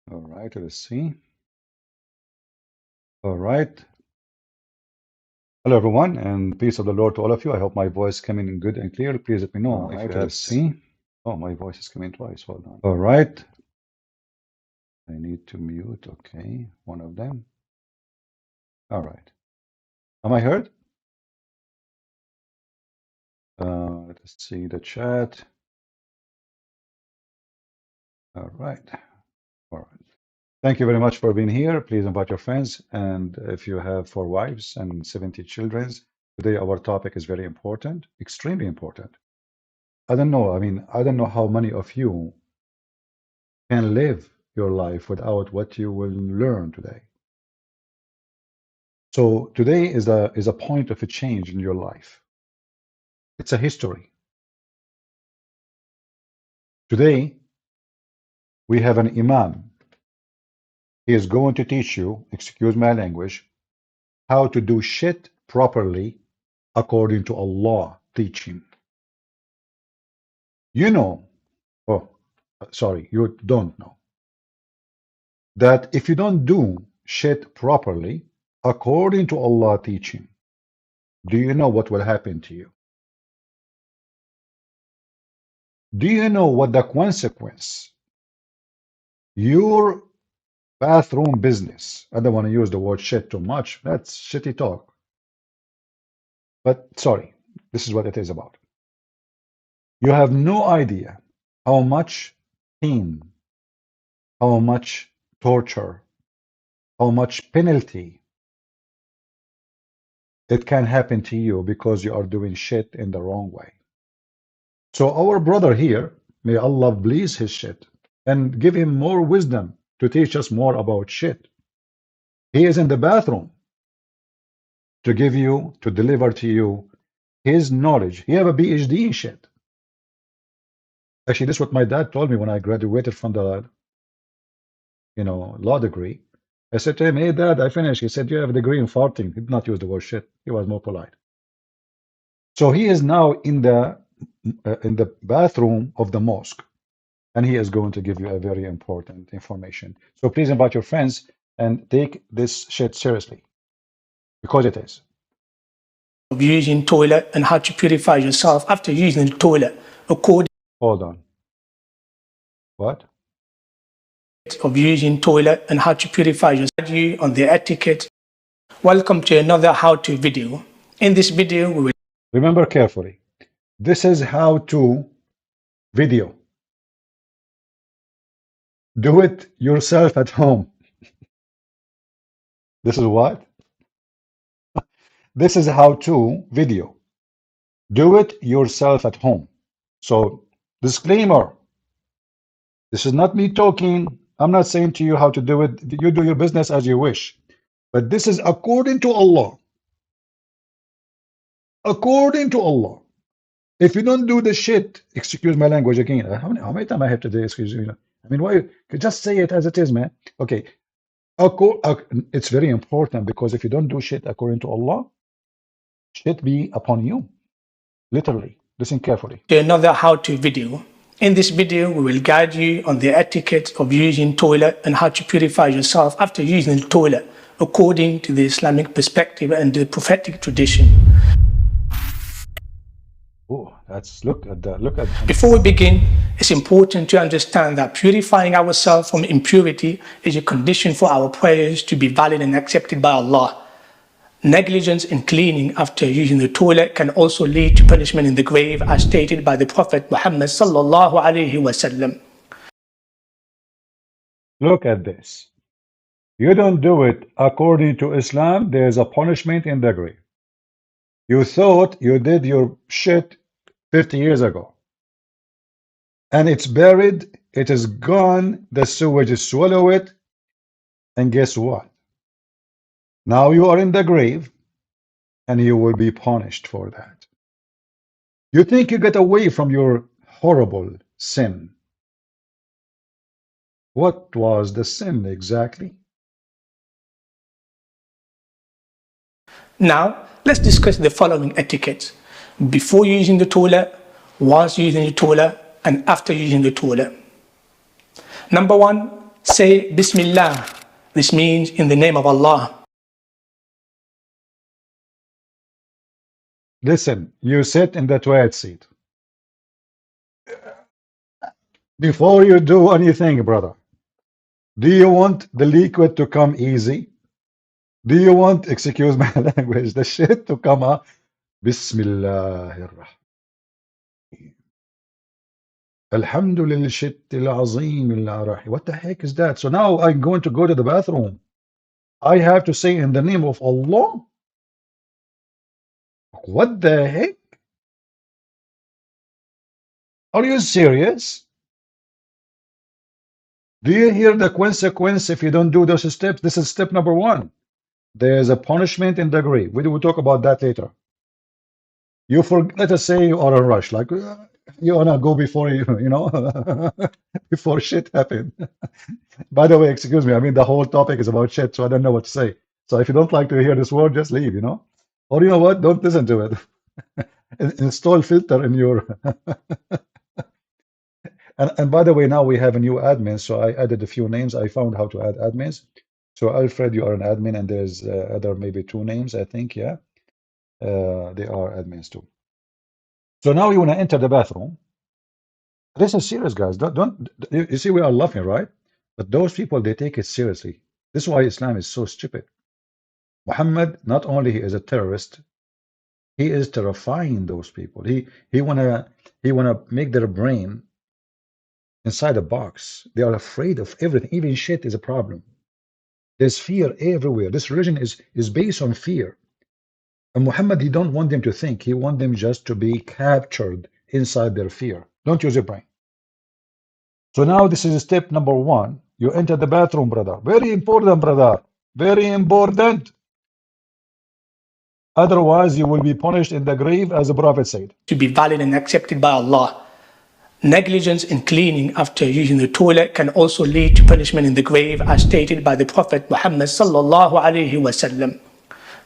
All right, let's see. All right. Hello, everyone, and peace of the Lord to all of you. I hope my voice coming in good and clear. Please let me know if you have see. Oh, my voice is coming twice. Hold on. All right. I need to mute. Okay, one of them. All right. Am I heard? Let's see the chat. All right. All right. Thank you very much for being here. Please invite your friends. And if you have 4 wives and 70 children, today our topic is very important, extremely important. I don't know. I mean, I don't know how many of you can live your life without what you will learn today. So today is a point of a change in your life. It's a history. Today, we have an imam. He is going to teach you, excuse my language, how to do shit properly according to Allah teaching. You know, oh, sorry, you don't know, that if you don't do shit properly according to Allah teaching, do you know what will happen to you? Do you know what the consequence? Your bathroom business. I don't want to use the word shit too much. That's shitty talk. But sorry, this is what it is about. You have no idea how much pain, how much torture, how much penalty it can happen to you because you are doing shit in the wrong way. So our brother here, may Allah bless his shit and give him more wisdom to teach us more about shit. He is in the bathroom to give you, to deliver to you his knowledge. He have a PhD in shit. Actually, this is what my dad told me when I graduated from the, law degree. I said to him, "Hey, Dad, I finished." He said, "You have a degree in farting." He did not use the word shit. He was more polite. So he is now in the bathroom of the mosque, and he is going to give you a very important information. So please invite your friends and take this shit seriously, because it is. Of using toilet and how to purify yourself after using the toilet according. Hold on. What? Of using toilet and how to purify yourself on the etiquette. Welcome to another how-to video. In this video, we will remember carefully. This is how to video. Do it yourself at home. This is what? This is how to video. Do it yourself at home. So, disclaimer. This is not me talking. I'm not saying to you how to do it. You do your business as you wish. But this is according to Allah. According to Allah. If you don't do the shit, excuse my language again. How many times I have to do excuse me? I mean, why? Just say it as it is, man. Okay. It's very important, because if you don't do shit according to Allah, shit be upon you. Literally. Listen carefully. to another how-to video. In this video, we will guide you on the etiquette of using toilet and how to purify yourself after using the toilet according to the Islamic perspective and the prophetic tradition. Oh, look at that. Before we begin, it's important to understand that purifying ourselves from impurity is a condition for our prayers to be valid and accepted by Allah. Negligence in cleaning after using the toilet can also lead to punishment in the grave, as stated by the Prophet Muhammad sallallahu alaihi wasallam. Look at this. You don't do it according to Islam, there is a punishment in the grave. You thought you did your shit 50 years ago. And it's buried, it is gone, the sewage swallow it, and guess what? Now you are in the grave, and you will be punished for that. You think you get away from your horrible sin. What was the sin exactly? Now, let's discuss the following etiquette: before using the toilet, whilst using the toilet, and after using the toilet. Number 1, say Bismillah. This means in the name of Allah. Listen, you sit in the toilet seat. Before you do anything, brother, do you want the liquid to come easy? Do you want, excuse my language, the shit to come up? Bismillahirrahmanirrahim. Alhamdulillah shit al-azim. What the heck is that? So now I'm going to go to the bathroom. I have to say in the name of Allah? What the heck? Are you serious? Do you hear the consequence if you don't do those steps? This is step number one. There's a punishment in the grave. We will talk about that later. You let us say you are in a rush, like you wanna go before you know, before shit happen. By the way, excuse me, I mean the whole topic is about shit, so I don't know what to say. So if you don't like to hear this word, just leave, you know? Or you know what? Don't listen to it. Install filter in your and by the way, now we have a new admin, so I added a few names. I found how to add admins. So Alfred, you are an admin, and there's other maybe two names, I think, yeah. They are admins too. So now you want to enter the bathroom. This is serious, guys. Don't you see we are laughing, right? But those people, they take it seriously. This is why Islam is so stupid. Muhammad, not only he is a terrorist, he is terrifying those people. He wanna make their brain inside a box. They are afraid of everything. Even shit is a problem. There's fear everywhere. This religion is based on fear. And Muhammad, he don't want them to think. He want them just to be captured inside their fear. Don't use your brain. So now this is step number one. You enter the bathroom, brother. Very important, brother. Very important. Otherwise, you will be punished in the grave, as the Prophet said. To be valid and accepted by Allah. Negligence in cleaning after using the toilet can also lead to punishment in the grave, as stated by the Prophet Muhammad sallallahu alaihi wasallam.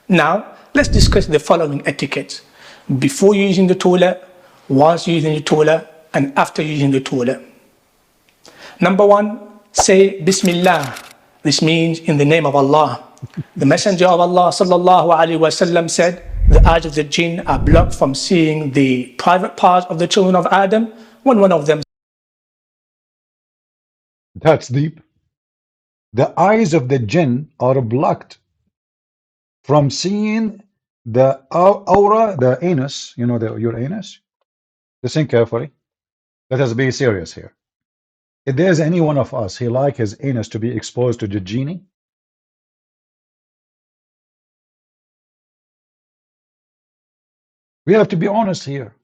Now, let's discuss the following etiquettes: before using the toilet, whilst using the toilet, and after using the toilet. Number one, say Bismillah. This means in the name of Allah. The Messenger of Allah sallallahu alaihi wasallam said, the eyes of the jinn are blocked from seeing the private parts of the children of Adam when one of them. That's deep. The eyes of the jinn are blocked from seeing the aura, the anus, you know, your anus. Listen carefully. Let us be serious here. If there's any one of us, he like his anus to be exposed to the genie. We have to be honest here.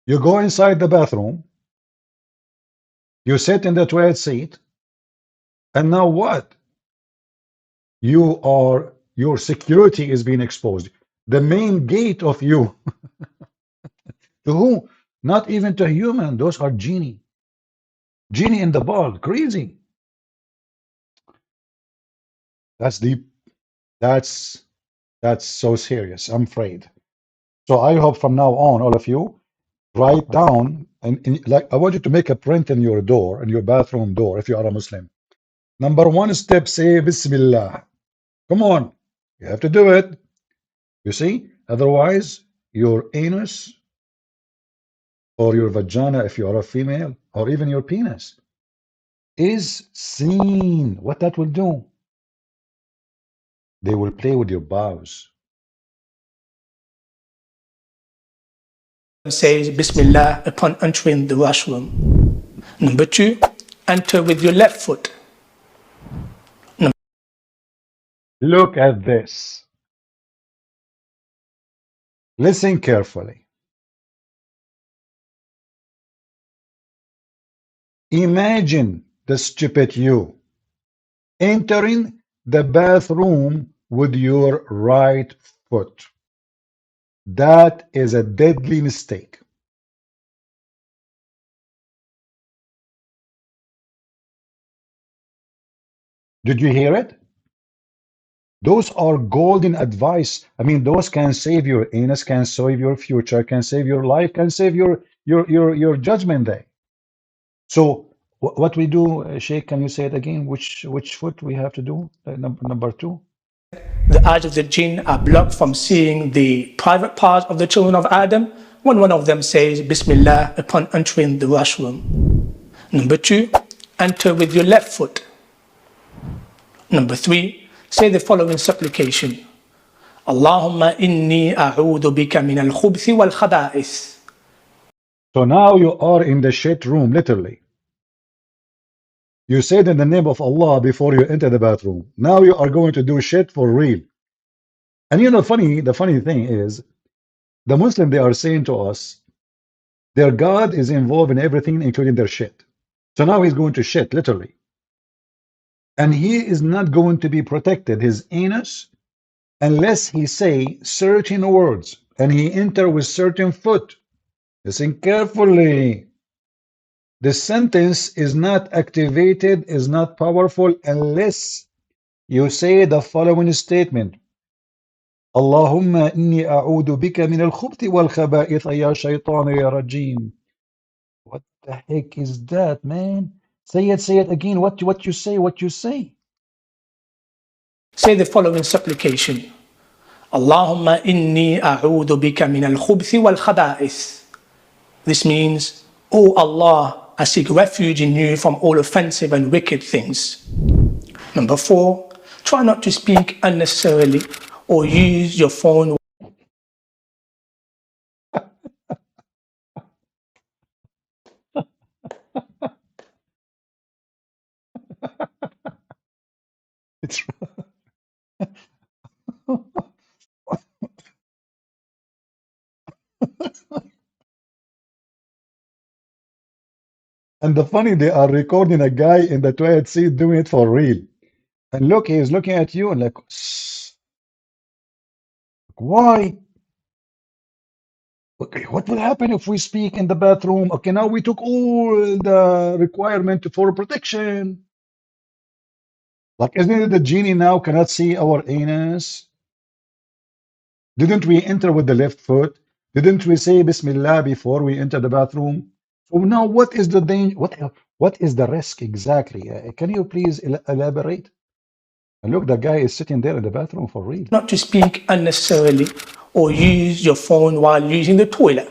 You go inside the bathroom, you sit in the toilet seat, and now what? Your security is being exposed. The main gate of you. To who? Not even to human. Those are genie. Genie in the ball. Crazy. That's deep. That's so serious. I'm afraid. So I hope from now on, all of you, write down, and like I want you to make a print in your door, in your bathroom door, if you are a Muslim. Number one step, say Bismillah. Come on, you have to do it. You see, otherwise your anus or your vagina, if you are a female, or even your penis, is seen. What that will do? They will play with your bowels. Says Bismillah upon entering the washroom. Number two, enter with your left foot. Look at this. Listen carefully. Imagine the stupid you entering the bathroom with your right foot. That is a deadly mistake. Did you hear it? Those are golden advice. I mean, those can save your anus, can save your future, can save your life, can save your judgment day. So What we do, Sheikh, can you say it again? Which foot we have to do? Number two? The eyes of the jinn are blocked from seeing the private parts of the children of Adam when one of them says Bismillah upon entering the washroom. Number 2, enter with your left foot. Number 3, say the following supplication. Allahumma inni a'udhu bika min al-khubthi wal-khaba'ith. So now you are in the shit room, literally. You said in the name of Allah before you enter the bathroom. Now you are going to do shit for real. And you know, the funny thing is, the Muslim, they are saying to us, their God is involved in everything, including their shit. So now he's going to shit, literally. And he is not going to be protected, his anus, unless he say certain words, and he enter with certain foot. Listen carefully. The sentence is not activated, is not powerful, unless you say the following statement. Allahumma inni a'udhu bika min al-khubthi wal-khaba'ith ya shaytan ya rajim. What the heck is that, man? Say it again. What you say? Say the following supplication. Allahumma inni a'udhu bika min al-khubthi wal-khaba'ith. This means, O Allah, I seek refuge in you from all offensive and wicked things. Number 4, try not to speak unnecessarily or use your phone. It's and the funny, they are recording a guy in the toilet seat doing it for real. And look, he is looking at you and like, why? Okay, what will happen if we speak in the bathroom? Okay, now we took all the requirement for protection. Like, isn't it the genie now cannot see our anus? Didn't we enter with the left foot? Didn't we say Bismillah before we enter the bathroom? So now, what is the danger? What is the risk exactly? Can you please elaborate? And look, the guy is sitting there in the bathroom for real. Not to speak unnecessarily or use your phone while using the toilet.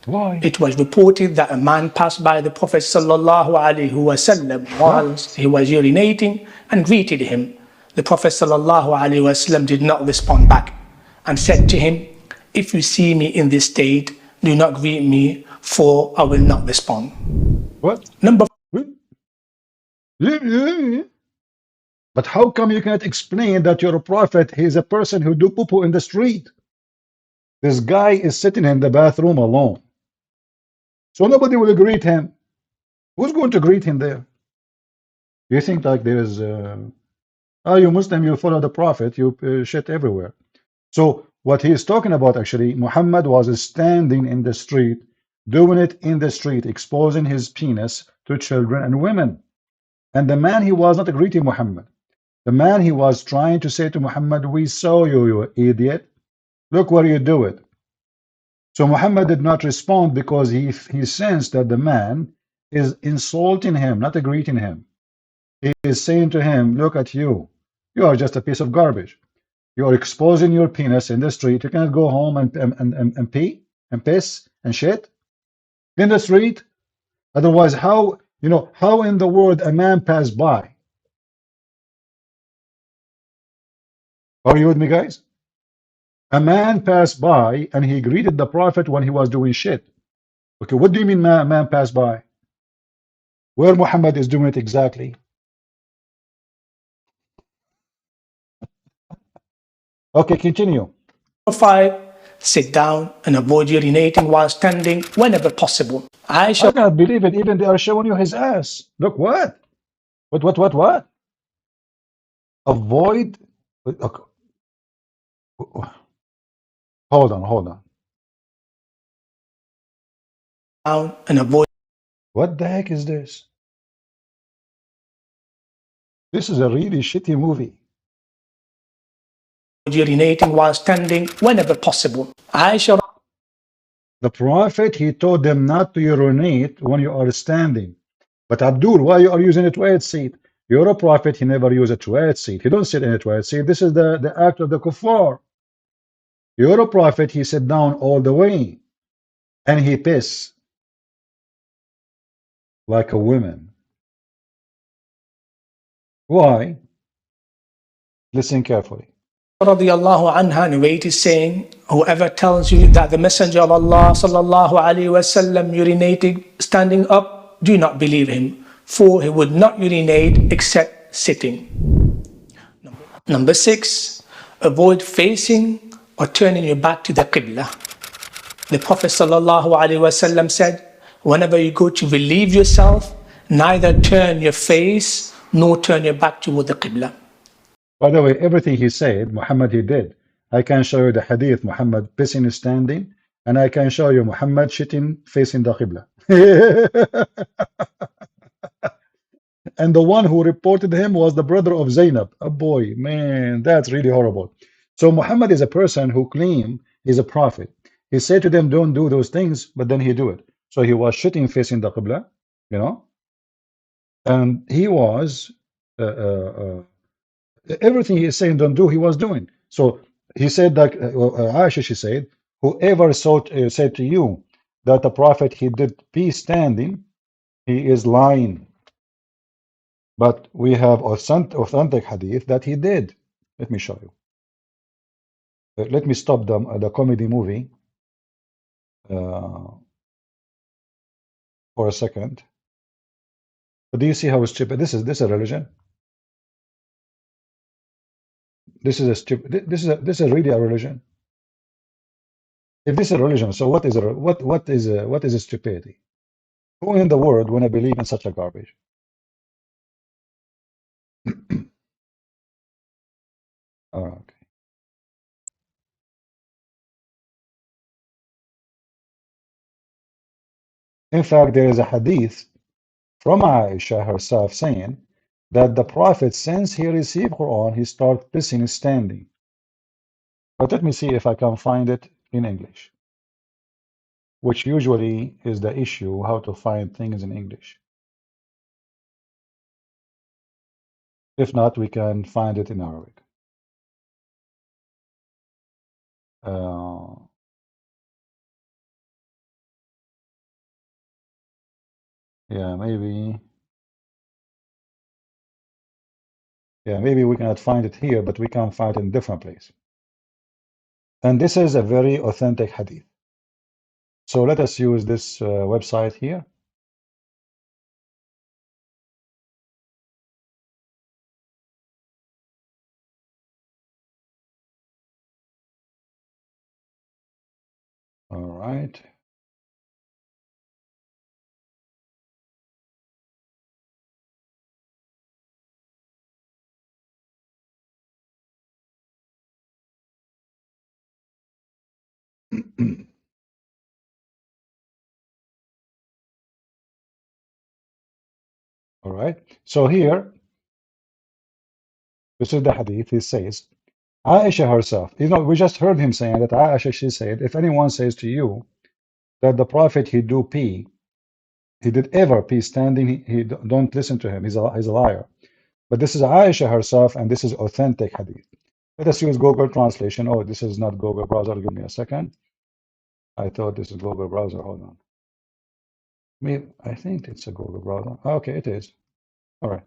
Why? It was reported that a man passed by the Prophet sallallahu alaihi wasallam whilst he was urinating and greeted him. The Prophet sallallahu alaihi wasallam did not respond back and said to him, if you see me in this state, do not greet me, for I will not respond. What? Number But how come you cannot explain that you're a prophet? He's a person who do poo-poo in the street. This guy is sitting in the bathroom alone. So nobody will greet him. Who's going to greet him there? You think like there is, oh, you Muslim, you follow the prophet, you shit everywhere. So what he is talking about, actually, Muhammad was standing in the street, doing it in the street, exposing his penis to children and women. And the man, he was not greeting Muhammad. The man, he was trying to say to Muhammad, we saw you, you idiot. Look where you do it. So Muhammad did not respond because he sensed that the man is insulting him, not greeting him. He is saying to him, look at you. You are just a piece of garbage. You are exposing your penis in the street. You cannot go home and pee and piss and shit in the street. Otherwise, how in the world a man passed by? Are you with me, guys? A man passed by and he greeted the prophet when he was doing shit. Okay, what do you mean man passed by? Where Muhammad is doing it exactly? Okay, continue. 5, sit down and avoid urinating while standing whenever possible. I cannot believe it. Even they are showing you his ass. Look, what? What? Avoid. Okay. Hold on. Down and avoid. What the heck is this? This is a really shitty movie. Urinating while standing whenever possible. The prophet, he told them not to urinate when you are standing. But Abdul, why you are using a toilet seat? You're a prophet, he never used a toilet seat. He don't sit in a toilet seat. This is the act of the kuffar. You're a prophet, he sit down all the way. And he piss like a woman. Why? Listen carefully. Radiallahu anha narrated saying, whoever tells you that the Messenger of Allah sallallahu alaihi wasallam urinated standing up, do not believe him, for he would not urinate except sitting. Number 6, avoid facing or turning your back to the Qibla. The Prophet sallallahu alaihi wasallam said, whenever you go to relieve yourself, neither turn your face nor turn your back toward the Qibla. By the way, everything he said, Muhammad he did. I can show you the hadith, Muhammad pissing standing, and I can show you Muhammad shitting facing the Qibla. And the one who reported him was the brother of Zainab. Oh boy, man, that's really horrible. So Muhammad is a person who claimed he's a prophet. He said to them, don't do those things, but then he do it. So he was shitting facing the Qibla, you know, and he was everything he is saying don't do, he was doing. So he said that Aisha, she said, whoever said to you that the prophet he did peace standing, he is lying. But we have authentic hadith that he did. Let me show you. Let me stop the comedy movie for a second. But do you see how stupid this is? This is a religion. This is a stupid. This is really a religion. If this is a religion, so what is a stupidity? Who in the world wanna believe in such a garbage? Okay. In fact, there is a hadith from Aisha herself saying that the Prophet, since he received Quran, he started pissing standing. But let me see if I can find it in English, which usually is the issue, how to find things in English. If not, we can find it in Arabic. Yeah, maybe. Yeah, maybe we cannot find it here, but we can find it in a different place. And this is a very authentic hadith. So let us use this website here. All right. All right. So here, this is the hadith. He says, Aisha herself, we just heard him saying that Aisha, she said, if anyone says to you that the Prophet, he do pee, he did ever pee standing, he don't listen to him. He's a liar. But this is Aisha herself, and this is authentic hadith. Let us use Google translation. Oh, this is not Google browser. Give me a second. I thought this is Google browser. Hold on. I think it's a Google browser. Okay, it is. All right.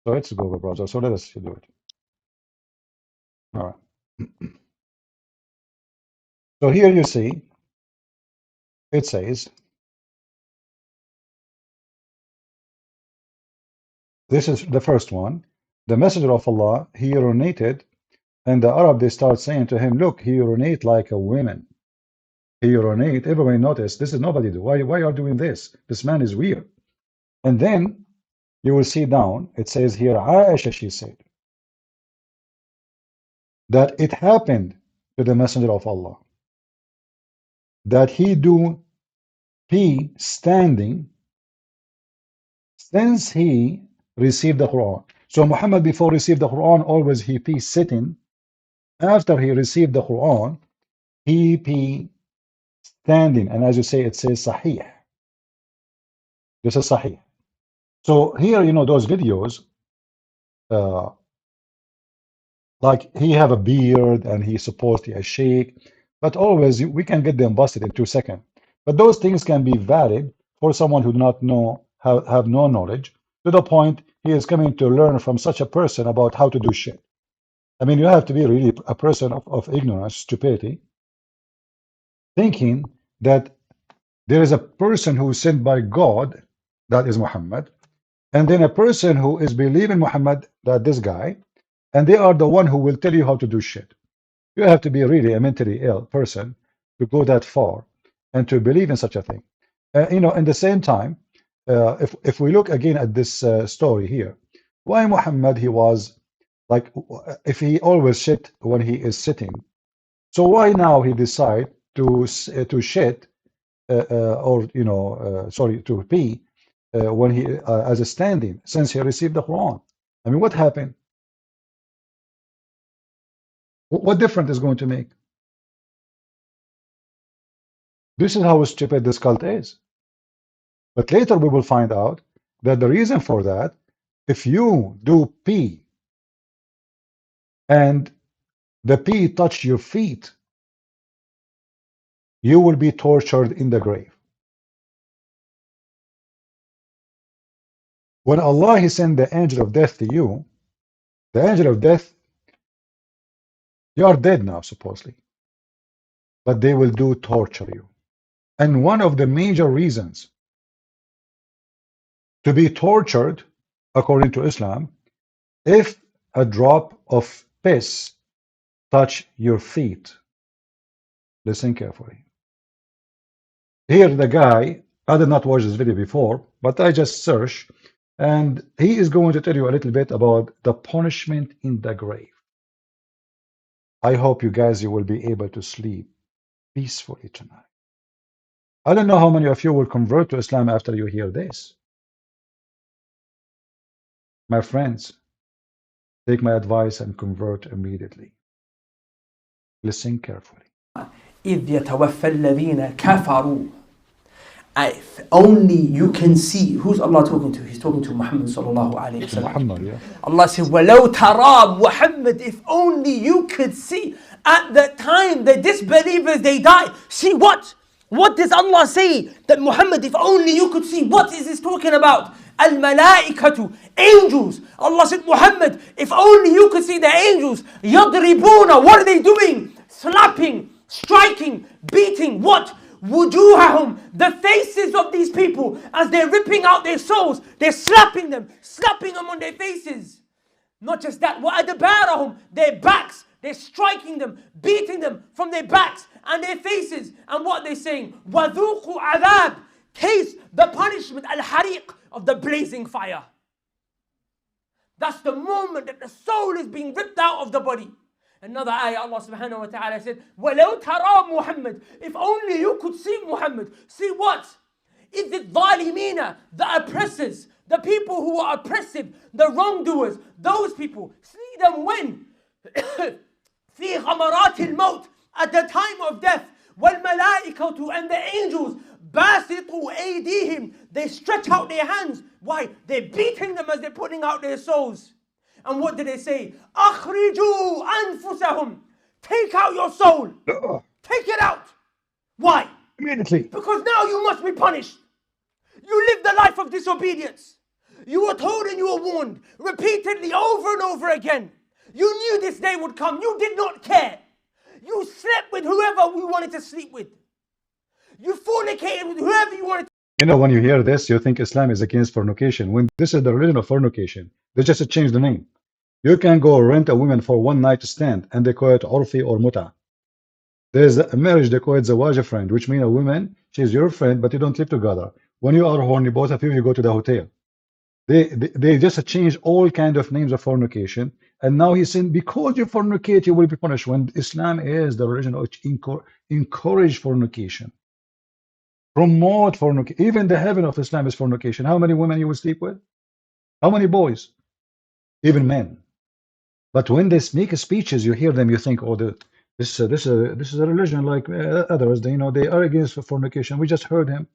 So it's a Google browser. So let us do it. All right. So here you see, it says, this is the first one. The Messenger of Allah, he urinated, and the Arab, they start saying to him, look, he urinate like a woman. He urinate. Everybody noticed. This is nobody do. Why are you doing this? This man is weird. And then you will see down, it says here, Aisha, she said, that it happened to the Messenger of Allah, that he do pee standing since he received the Quran. So Muhammad, before received the Quran, always he pee sitting. After he received the Quran, he pee standing. And as you say, it says Sahih. This is Sahih. So here, those videos, uh, like he have a beard and he's supposed to be a sheikh, but always we can get them busted in 2 seconds. But those things can be valid for someone who do not know, have no knowledge, to the point he is coming to learn from such a person about how to do shit. I mean, you have to be really a person of ignorance, stupidity, thinking that there is a person who is sent by God, that is Muhammad, and then a person who is believing Muhammad, that this guy, and they are the one who will tell you how to do shit. You have to be really a mentally ill person to go that far and to believe in such a thing. In the same time, if we look again at this story here, why Muhammad, he was like, if he always shit when he is sitting, so why now he decide to shit or sorry, to pee when he as a standing, since he received the Quran? I mean, what happened? What difference is going to make? This is how stupid this cult is. But later we will find out that the reason for that, if you do pee and the pee touch your feet, you will be tortured in the grave. When Allah he sent the angel of death to you, the angel of death, you are dead now supposedly, but they will do torture you. And one of the major reasons to be tortured, according to Islam, if a drop of piss touch your feet. Listen carefully. Here the guy, I did not watch this video before, but I just searched, and he is going to tell you a little bit about the punishment in the grave. I hope you guys, you will be able to sleep peacefully tonight. I don't know how many of you will convert to Islam after you hear this. My friends, take my advice and convert immediately. Listen carefully. إذ يتوفى الذين كفروا. If only you can see. Who's Allah talking to? He's talking to Muhammad sallallahu alayhi wa sallam. Muhammad, yeah. Allah said, وَلَوْ تَرَى Muhammad, if only you could see at the time the disbelievers, they die. See what? What does Allah say? That Muhammad, if only you could see. What is this talking about? Al-malaikatu, angels. Allah said, Muhammad, if only you could see the angels. يَضْرِبُونَ, what are they doing? Slapping, striking, beating. What? Wujuhahum, the faces of these people, as they're ripping out their souls, they're slapping them on their faces. Not just that, وَأَدْبَارَهُمْ, their backs, they're striking them, beating them from their backs and their faces. And what they're saying, وَذُوقُوا عَذَابٍ, taste the punishment, al-hariq, of the blazing fire. That's the moment that the soul is being ripped out of the body. Another ayah, Allah subhanahu wa ta'ala said, وَلَوْ تَرَى Muhammad, if only you could see Muhammad. See what? Is it الظَّالِمِينَ, the oppressors, the people who are oppressive, the wrongdoers, those people. See them when? فِي غَمَرَاتِ الْمَوْتِ, at the time of death. وَالْمَلَائِكَةُ, and the angels. بَاسِطُوا أَيْدِيهِمْ, they stretch out their hands. Why? They're beating them as they're putting out their souls. And what did they say? أَخْرِجُوا أَنفُسَهُمْ, take out your soul. Take it out. Why? Immediately. Because now you must be punished. You lived the life of disobedience. You were told and you were warned repeatedly over and over again. You knew this day would come. You did not care. You slept with whoever you wanted to sleep with. You fornicated with whoever you wanted to. When you hear this, you think Islam is against fornication. When this is the religion of fornication, they just changed the name. You can go rent a woman for one night stand, and they call it urfi or muta. There's a marriage, they call it zawaj friend, which means a woman, she's your friend, but you don't live together. When you are horny, both of you go to the hotel. They just change all kind of names of fornication, and now he's saying because you fornicate, you will be punished. When Islam is the religion which encourage fornication, promote fornication. Even the heaven of Islam is fornication. How many women you will sleep with? How many boys? Even men. But when they make speeches, you hear them, you think, oh, this is a religion like others. They are against fornication. We just heard him.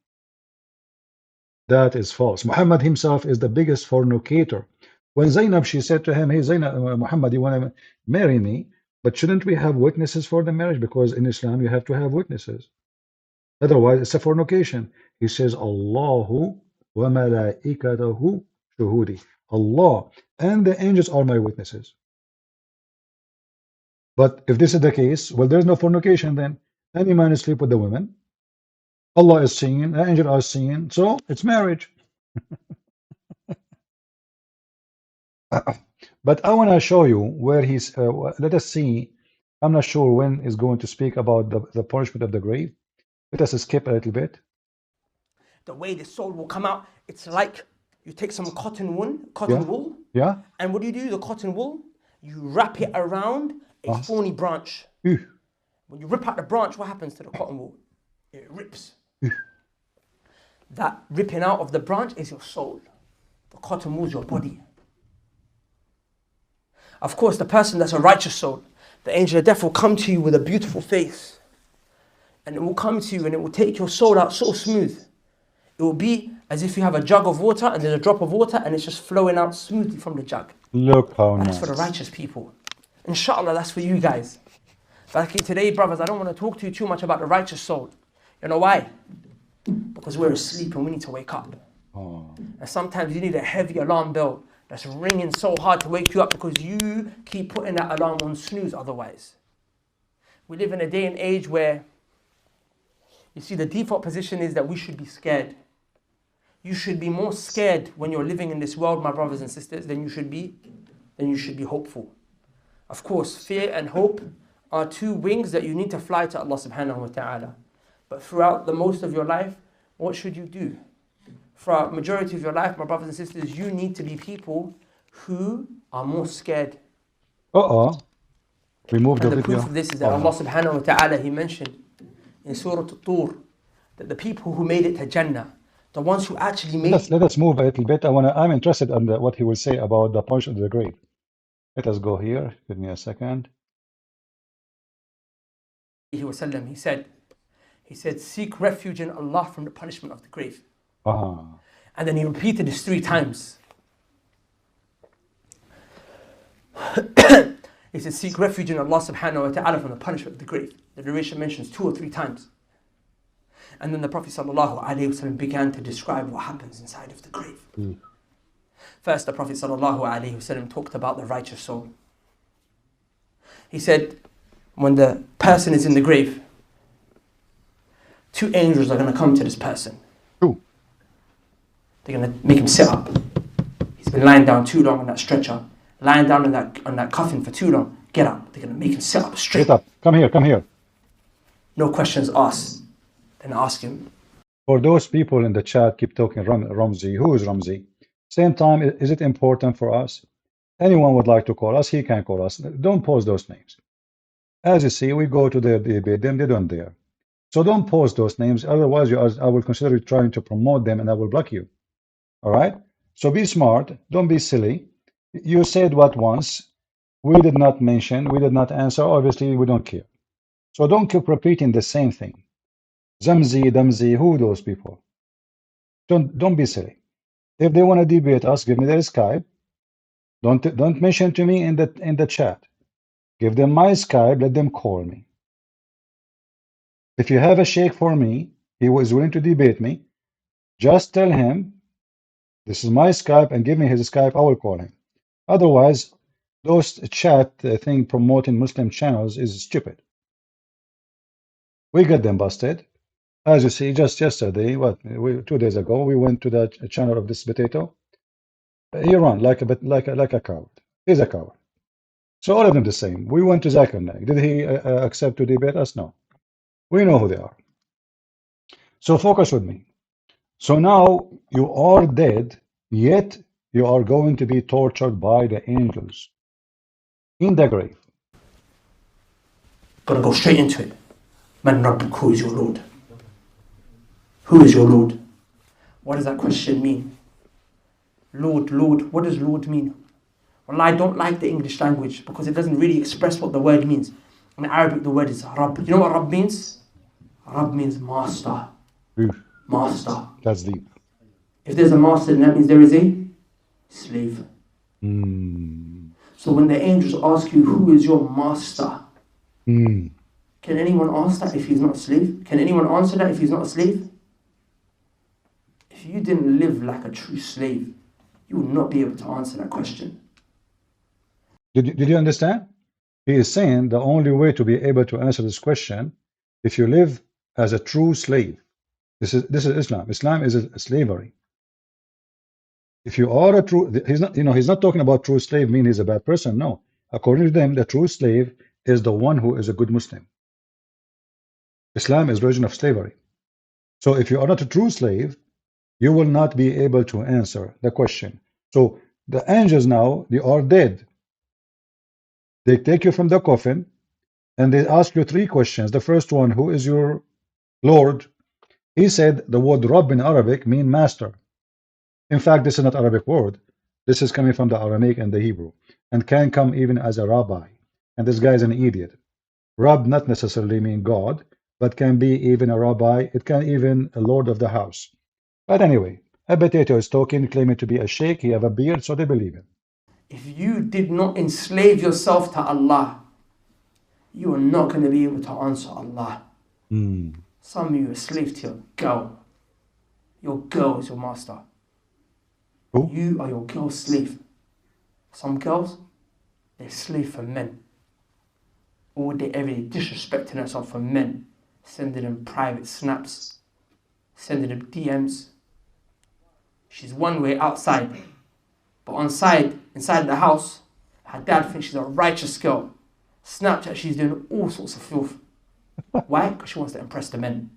That is false. Muhammad himself is the biggest fornicator. When Zainab, she said to him, hey, Zainab, Muhammad, you want to marry me? But shouldn't we have witnesses for the marriage? Because in Islam, you have to have witnesses. Otherwise, it's a fornication. He says, Allahu wa malaikatahu shuhudi. Allah and the angels are my witnesses. But if this is the case, well, there's no fornication then. Any man is sleep with the women. Allah is seeing, the angels are seeing, so it's marriage. But I want to show you where he's, let us see. I'm not sure when he's going to speak about the punishment of the grave. Let us skip a little bit. The way the soul will come out, it's like you take some cotton Yeah. wool, Yeah. and what do? The cotton wool, you wrap it around a thorny branch. Ew. When you rip out the branch, what happens to the cotton wool? It rips. That ripping out of the branch is your soul. The cotton wool is your body. Of course, the person that's a righteous soul, the angel of death will come to you with a beautiful face. And it will come to you and it will take your soul out so smooth. It will be as if you have a jug of water and there's a drop of water and it's just flowing out smoothly from the jug. Look how That's nice. for the righteous people. Inshallah, that's for you guys. But today, brothers, I don't want to talk to you too much about the righteous soul. You know why? Because we're asleep and we need to wake up. Oh. And sometimes you need a heavy alarm bell that's ringing so hard to wake you up because you keep putting that alarm on snooze otherwise. We live in a day and age where, you see, the default position is that we should be scared. You should be more scared when you're living in this world, my brothers and sisters, than you should be hopeful. Of course, fear and hope are two wings that you need to fly to Allah subhanahu wa ta'ala. But throughout the most of your life, what should you do? For a majority of your life, my brothers and sisters, you need to be people who are more scared. We moved And the the video. proof of this is that Allah subhanahu wa ta'ala, He mentioned in Surah At-Tur that the people who made it to Jannah, the ones who actually made Let us move a little bit. I'm interested in what he will say about the punishment of the grave. Let us go here. Give me a second. He said, seek refuge in Allah from the punishment of the grave. And then he repeated this 3 times. He said, seek refuge in Allah subhanahu wa ta'ala from the punishment of the grave. The narration mentions 2 or 3 times. And then the Prophet sallallahu alaihi wasallam began to describe what happens inside of the grave. First, the Prophet sallallahu alaihi wasallam talked about the righteous soul. He said, when the person is in the grave, 2 angels are going to come to this person. Who? They're going to make him sit up. He's been lying down too long on that stretcher, lying down on that coffin for too long. Get up. They're going to make him sit up straight. Get up. Come here. No questions asked. Then ask him. For those people in the chat keep talking Ramzi. Who is Ramzi? Same time, is it important for us? Anyone would like to call us, he can call us. Don't post those names. As you see, we go to the debate, them, they don't dare. So don't post those names, otherwise I will consider you trying to promote them and I will block you. All right? So be smart, don't be silly. You said what once, we did not mention, we did not answer, obviously we don't care. So don't keep repeating the same thing. Zamzi, Damzi, who are those people? Don't be silly. If they want to debate us, give me their Skype. Don't mention to me in the chat. Give them my Skype, let them call me. If you have a sheikh for me, he was willing to debate me, just tell him, this is my Skype, and give me his Skype, I will call him. Otherwise, those chat thing promoting Muslim channels is stupid. We got them busted. As you see, just yesterday, 2 days ago, we went to the channel of this potato. He ran like a coward. He's a coward. So all of them the same. We went to Zakir Naik. Did he accept to debate us? No. We know who they are. So focus with me. So now you are dead, yet you are going to be tortured by the angels in the grave. Gonna go straight into it. Man Rabbuk, who is your Lord? Who is your Lord? What does that question mean? Lord, what does Lord mean? Well, I don't like the English language because it doesn't really express what the word means. In Arabic, the word is Rabb. You know what Rabb means? Rabb means master. Oof. Master. That's deep. If there's a master, then that means there is a slave. So when the angels ask you, who is your master? Can anyone ask that if he's not a slave? Can anyone answer that if he's not a slave? If you didn't live like a true slave, you will not be able to answer that question. Did you understand? He is saying the only way to be able to answer this question, if you live as a true slave. This is Islam. Islam is a slavery. If you are a true, he's not talking about true slave meaning he's a bad person. No. According to them, the true slave is the one who is a good Muslim. Islam is religion of slavery. So if you are not a true slave, you will not be able to answer the question. So the angels now, they are dead. They take you from the coffin and they ask you three questions. The first one, who is your Lord? He said the word Rabb in Arabic means master. In fact, this is not Arabic word. This is coming from the Aramaic and the Hebrew, and can come even as a rabbi. And this guy is an idiot. Rabb not necessarily mean God, but can be even a rabbi. It can even a lord of the house. But anyway, a potato is talking, claiming to be a sheikh. He have a beard, so they believe him. If you did not enslave yourself to Allah, you are not going to be able to answer Allah. Some of you are slave to your girl. Your girl is your master. Who? You are your girl's slave. Some girls, they're slave for men. All day, every day, disrespecting herself for men. Sending them private snaps. Sending them DMs. She's one way outside. But inside the house, her dad thinks she's a righteous girl. Snapchat, she's doing all sorts of filth. Why? Because she wants to impress the men.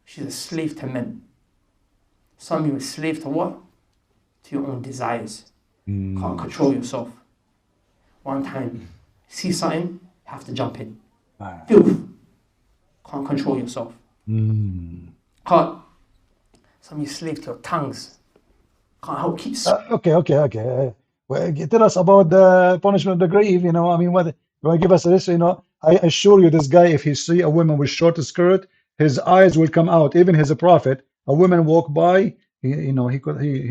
She's a slave to men. Some of you are slave to what? To your own desires. Can't control yourself. One time, see something, have to jump in. Filth. Can't control yourself. Can't. Some of you slave to your tongues. Can't help keep. Okay. Well, tell us about the punishment of the grave. I mean, what? You want to give us this? I assure you, this guy, if he see a woman with short skirt, his eyes will come out. Even he's a prophet. A woman walk by, he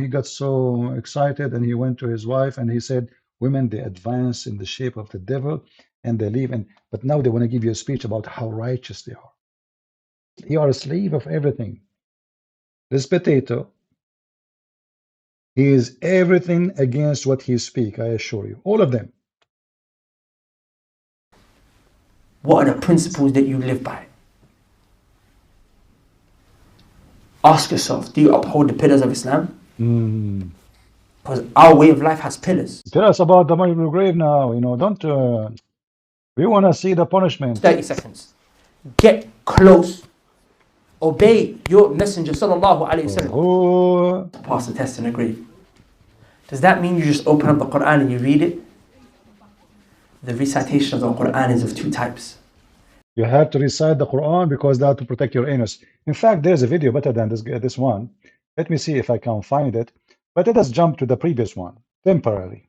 got so excited, and he went to his wife and he said, "Women, they advance in the shape of the devil, and they leave. But now they want to give you a speech about how righteous they are. You are a slave of everything." This potato, he is everything against what he speaks. I assure you, all of them. What are the principles that you live by? Ask yourself, do you uphold the pillars of Islam? Because our way of life has pillars. Tell us about the money of the grave now. Don't. We want to see the punishment. 30 seconds. Get close. Obey your messenger, sallallahu alayhi wasallam. To pass the test in the grave. Does that mean you just open up the Quran and you read it? The recitation of the Quran is of two types. You have to recite the Quran because that to protect your anus. In fact, there's a video better than this one. Let me see if I can find it. But let us jump to the previous one temporarily.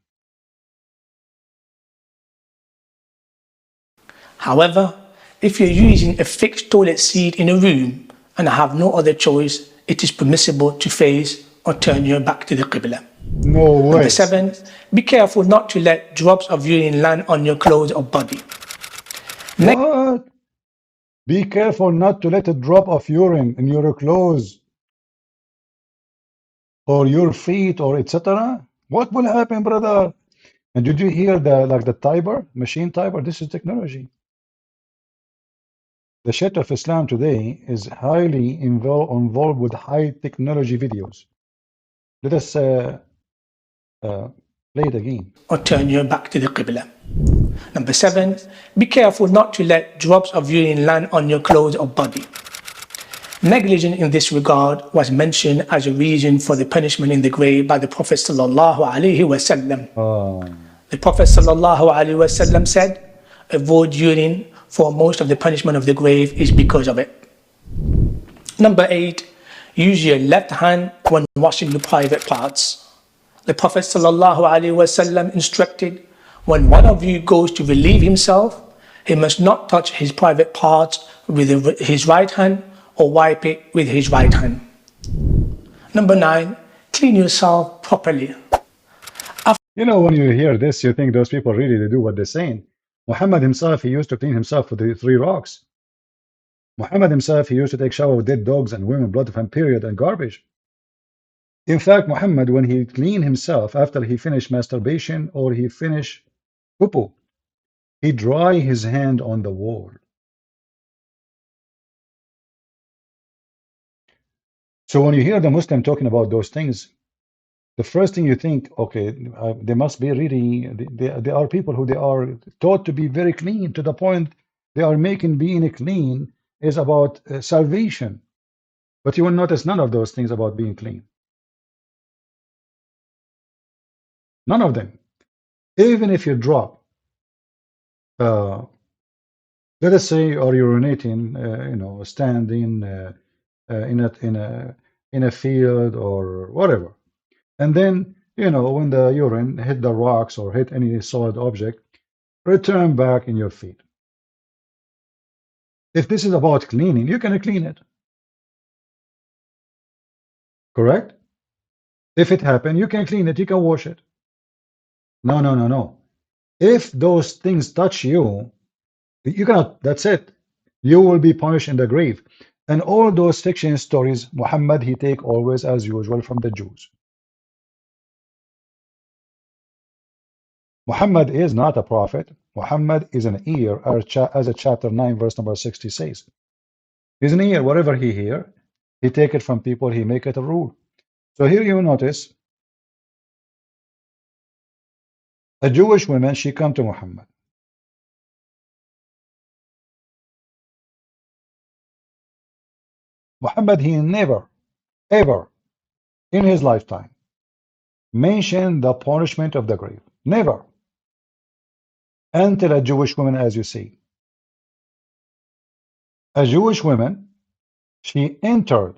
However, if you're using a fixed toilet seat in a room and have no other choice, it is permissible to face or turn your back to the Qibla. No way. Number 7, be careful not to let drops of urine land on your clothes or body. What? Be careful not to let a drop of urine in your clothes or your feet or etc. What will happen, brother? And did you hear the tiber, machine tiber? This is technology. The shit of Islam today is highly involved with high technology videos. Let us play it again. Or turn your back to the Qibla. Number 7, be careful not to let drops of urine land on your clothes or body. Negligence in this regard was mentioned as a reason for the punishment in the grave by the Prophet sallallahu alaihi wasallam. The Prophet sallallahu alaihi wasallam said, avoid urine, for most of the punishment of the grave is because of it. Number 8, use your left hand when washing your private parts. The Prophet sallallahu alaihi wasallam instructed, when one of you goes to relieve himself, he must not touch his private parts with his right hand or wipe it with his right hand. Number 9, clean yourself properly. You know, when you hear this, you think those people really they do what they're saying. Muhammad himself, he used to clean himself with the 3 rocks. Muhammad himself, he used to take shower with dead dogs and women, blood from period and garbage. In fact, Muhammad, when he cleaned himself after he finished masturbation or he finished poo, he dry his hand on the wall. So when you hear the Muslim talking about those things, the first thing you think, okay, they must be really, they are people who they are taught to be very clean to the point they are making being clean is about salvation. But you will notice none of those things about being clean. None of them. Even if you drop, let us say you are urinating, you know, standing in a field or whatever, and then you know when the urine hit the rocks or hit any solid object, return back in your feet. If this is about cleaning, you can clean it, correct? If it happened, you can clean it, you can wash it. No, no, no, no. If those things touch you, you cannot, that's it. You will be punished in the grave. And all those fiction stories, Muhammad, he take always as usual from the Jews. Muhammad is not a prophet. Muhammad is an ear, as a chapter 9, verse number 60 says. He's an ear, whatever he hear, he take it from people, he make it a rule. So here you notice, a Jewish woman, she come to Muhammad. Muhammad, he never, ever, in his lifetime, mentioned the punishment of the grave. Never. Until a Jewish woman, as you see. A Jewish woman, she entered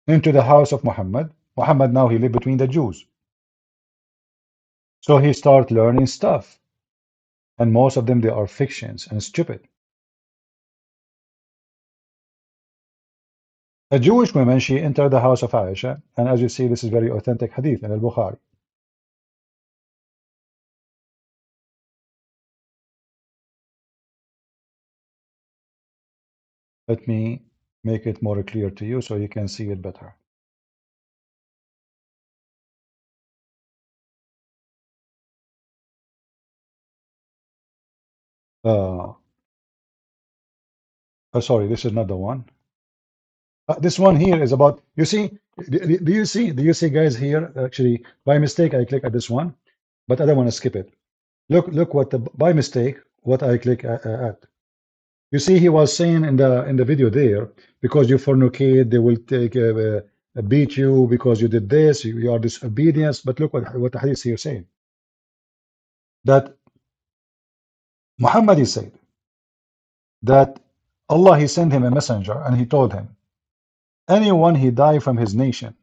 into the house of Muhammad. Muhammad now he lived between the Jews. So he started learning stuff. And most of them, they are fictions and stupid. A Jewish woman, she entered the house of Aisha. And as you see, this is very authentic hadith in al-Bukhari. Let me make it more clear to you so you can see it better. Sorry, this is not the one. This one here is about, you see, do you see guys here? Actually, by mistake, I click at this one, but I don't want to skip it. Look what by mistake, what I click at. You see, he was saying in the video there, because you fornicate, they will take beat you because you did this, you are disobedience. But look what the hadith here saying. That Muhammad, he said that Allah, he sent him a messenger and he told him, anyone he die from his nation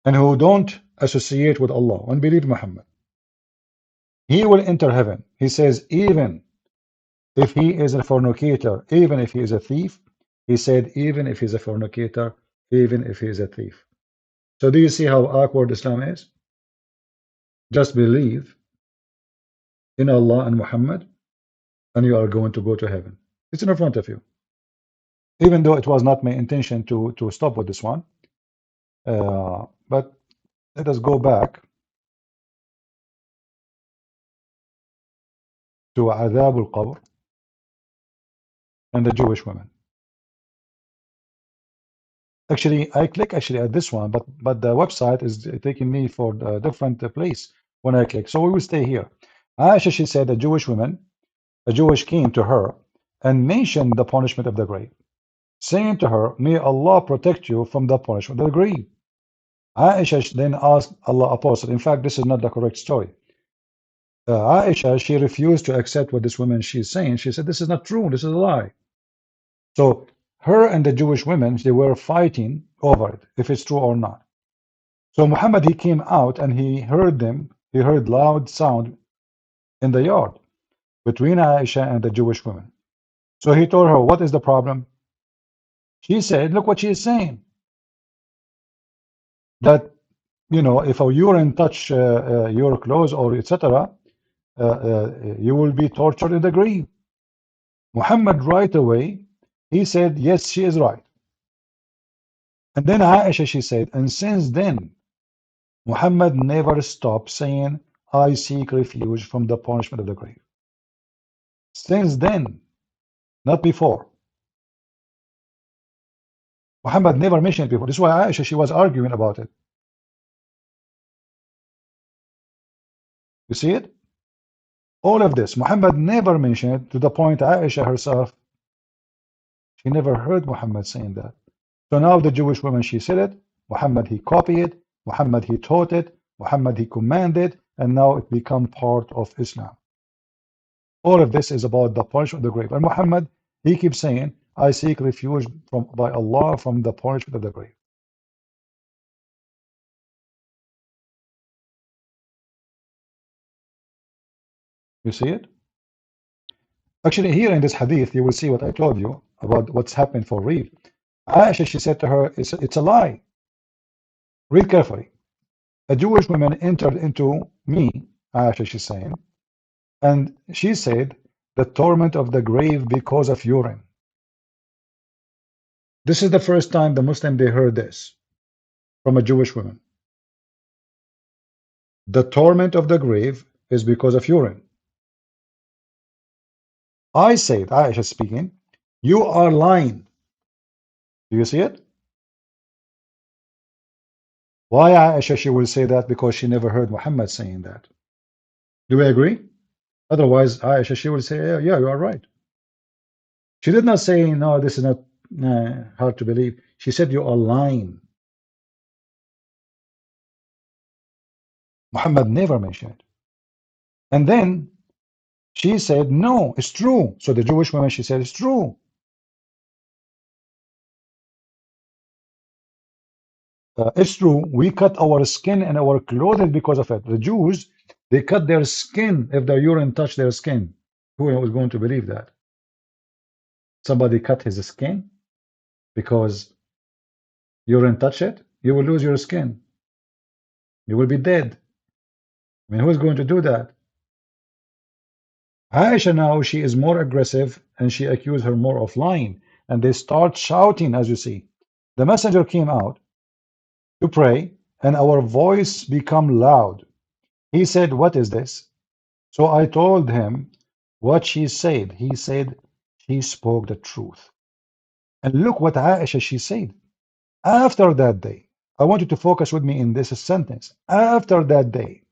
and who don't associate with Allah and believe Muhammad, he will enter heaven. He says, even if he is a fornicator, even if he is a thief, he said, even if he's a fornicator, even if he is a thief. So do you see how awkward Islam is? Just believe in Allah and Muhammad, and you are going to go to heaven. It's in front of you. Even though it was not my intention to stop with this one. But let us go back to Adab al-Qabr and the Jewish women. Actually, I click at this one, but the website is taking me for a different place when I click. So we will stay here. Aisha, she said, a Jewish woman, a Jewish came to her and mentioned the punishment of the grave, saying to her, may Allah protect you from the punishment of the grave. Aisha then asked Allah apostle. In fact, this is not the correct story. Aisha, she refused to accept what this woman she's saying. She said, this is not true, this is a lie. So her and the Jewish women, they were fighting over it, if it's true or not. So Muhammad, he came out and he heard them, he heard loud sound in the yard between Aisha and the Jewish women. So he told her, what is the problem? She said, look what she is saying, that, you know, if a urine touch your clothes or etc., you will be tortured in the grave. Muhammad right away, he said, yes, she is right. And then Aisha, she said, and since then, Muhammad never stopped saying, I seek refuge from the punishment of the grave. Since then, not before. Muhammad never mentioned it before. This is why Aisha, she was arguing about it. You see it? All of this, Muhammad never mentioned it, to the point Aisha herself, she never heard Muhammad saying that. So now the Jewish woman, she said it, Muhammad, he copied it, Muhammad, he taught it, Muhammad, he commanded, and now it become part of Islam. All of this is about the punishment of the grave. And Muhammad, he keeps saying, I seek refuge by Allah from the punishment of the grave. You see it? Actually, here in this hadith, you will see what I told you about what's happened for real. Aisha, she said to her, it's a lie. Read carefully. A Jewish woman entered into me, Aisha, she's saying, and she said, the torment of the grave because of urine. This is the first time the Muslim, they heard this from a Jewish woman. The torment of the grave is because of urine. I said, Aisha speaking, you are lying. Do you see it? Why Aisha, she will say that? Because she never heard Muhammad saying that. Do we agree? Otherwise, Aisha, she will say, yeah, you are right. She did not say, no, this is not hard to believe. She said, you are lying. Muhammad never mentioned it. And then she said, no, it's true. So the Jewish woman, she said, it's true. It's true. We cut our skin and our clothes because of it. The Jews, they cut their skin if their urine touched their skin. Who was going to believe that? Somebody cut his skin because urine touched it? You will lose your skin. You will be dead. I mean, who is going to do that? Aisha now, she is more aggressive and she accused her more of lying. And they start shouting, as you see. The messenger came out to pray and our voice become loud. He said, what is this? So I told him what she said. He said, she spoke the truth. And look what Aisha, she said. After that day, I want you to focus with me in this sentence. After that day,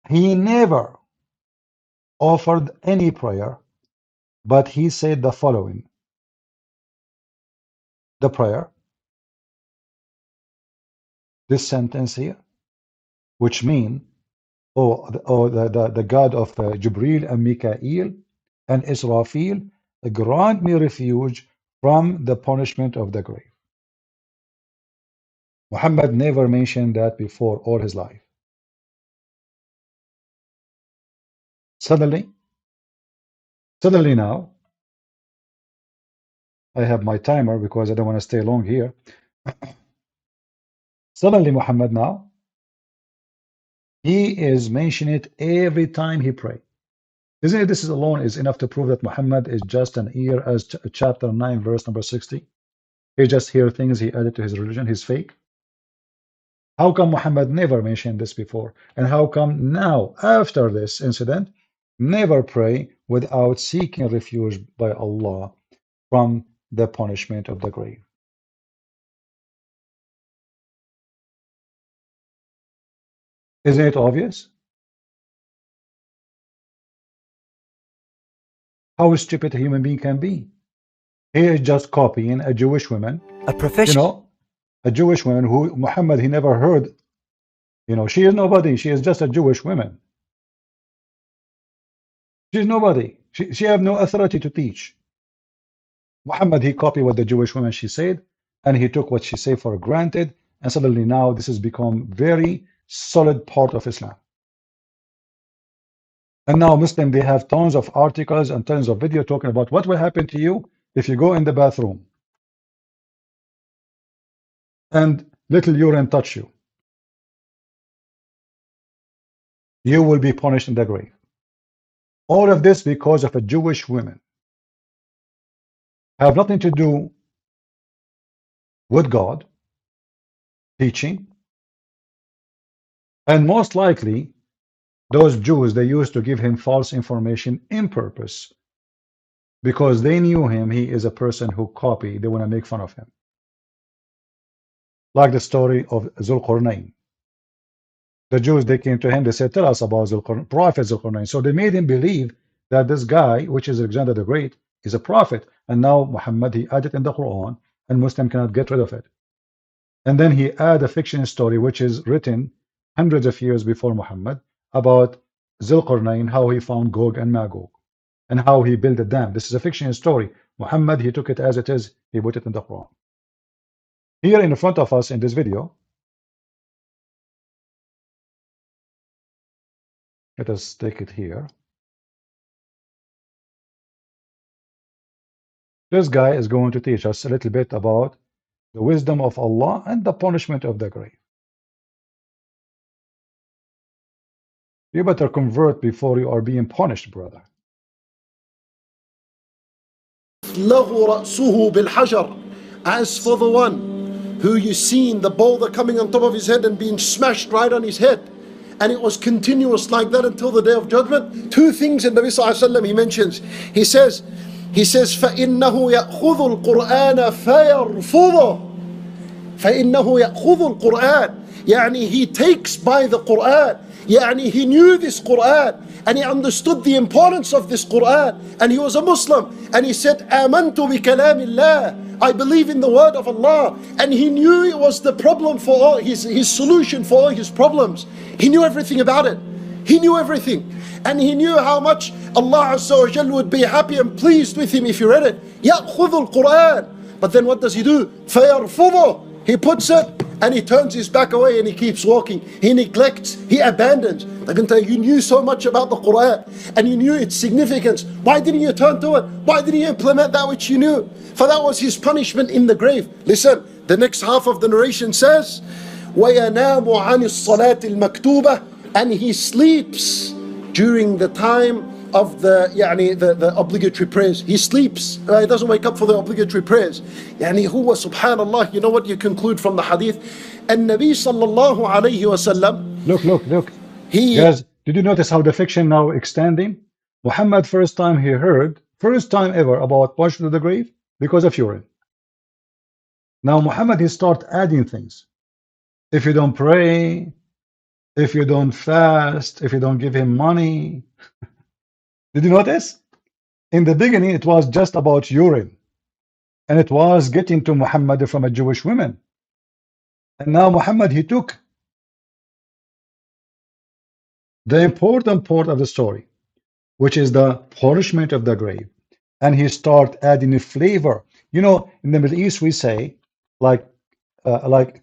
he never offered any prayer, but he said the following. The prayer, this sentence here, which mean, the God of Jibril and Mikael and Israfil, grant me refuge from the punishment of the grave. Muhammad never mentioned that before all his life. Suddenly now, I have my timer because I don't want to stay long here. Suddenly Muhammad now, he is mentioning it every time he pray. Isn't it this is alone is enough to prove that Muhammad is just an ear, as chapter 9 verse number 60? He just hear things he added to his religion, he's fake. How come Muhammad never mentioned this before? And how come now, after this incident, never pray without seeking refuge by Allah from the punishment of the grave? Isn't it obvious? How stupid a human being can be. He is just copying a Jewish woman, you know, a Jewish woman who Muhammad, he never heard. You know, she is nobody. She is just a Jewish woman. She's nobody. She have no authority to teach. Muhammad, he copied what the Jewish woman she said, and he took what she said for granted, and suddenly now this has become very solid part of Islam. And now Muslim, they have tons of articles and tons of video talking about what will happen to you if you go in the bathroom and little urine touch you. You will be punished in the grave. All of this because of a Jewish woman. Have nothing to do with God, teaching, and most likely those Jews, they used to give him false information in purpose because they knew him. He is a person who copied. They want to make fun of him. Like the story of Zulqarnain. The Jews, they came to him, they said, tell us about Prophet Zulqarnain. So they made him believe that this guy, which is Alexander the Great, is a prophet. And now Muhammad, he added in the Quran, and Muslim cannot get rid of it. And then he added a fiction story, which is written hundreds of years before Muhammad, about Zulqarnain, how he found Gog and Magog, and how he built a dam. This is a fiction story. Muhammad, he took it as it is, he put it in the Quran. Here in front of us in this video, let us take it here. This guy is going to teach us a little bit about the wisdom of Allah and the punishment of the grave. You better convert before you are being punished, brother. As for the one who you seen the boulder coming on top of his head and being smashed right on his head, and it was continuous like that until the day of judgment. Two things in Nabi Sallallahu Alaihi Wasallam he mentions. He says فَإِنَّهُ يَأْخُذُ الْقُرْآنَ فَيَرْفُضُهُ. فَإِنَّهُ يَأْخُذُ الْقُرْآنَ, يعني he takes by the Qur'an. يعني he knew this Qur'an and he understood the importance of this Qur'an, and he was a Muslim, and he said آمَنْتُ بِكَلَامِ اللَّهِ, I believe in the word of Allah. And he knew it was the problem for all his solution for all his problems. He knew everything about it. He knew everything, and he knew how much Allah Azza wa Jalla would be happy and pleased with him if he read it. يَأْخُذُ الْقُرْآنِ. But then what does he do? فَيَرْفُضُهُ. He puts it and he turns his back away and he keeps walking. He neglects, he abandons. I can tell you, you knew so much about the Qur'an and you knew its significance. Why didn't you turn to it? Why didn't you implement that which you knew? For that was his punishment in the grave. Listen, the next half of the narration says, وَيَنَامُ عَنِ الصَّلَاةِ الْمَكْتُوبَةِ. And he sleeps during the time of the obligatory prayers. He sleeps. He doesn't wake up for the obligatory prayers. Huwa subhanallah. You know what you conclude from the hadith? And Nabi sallallahu alayhi wa sallam. Look. Guys, did you notice how the fiction now extending? Muhammad, first time ever about punishment of the grave because of urine. Now Muhammad, he start adding things. If you don't pray, if you don't fast, if you don't give him money. Did you notice? In the beginning, it was just about urine. And it was getting to Muhammad from a Jewish woman. And now Muhammad, he took the important part of the story, which is the punishment of the grave. And he start adding a flavor. You know, in the Middle East, we say, like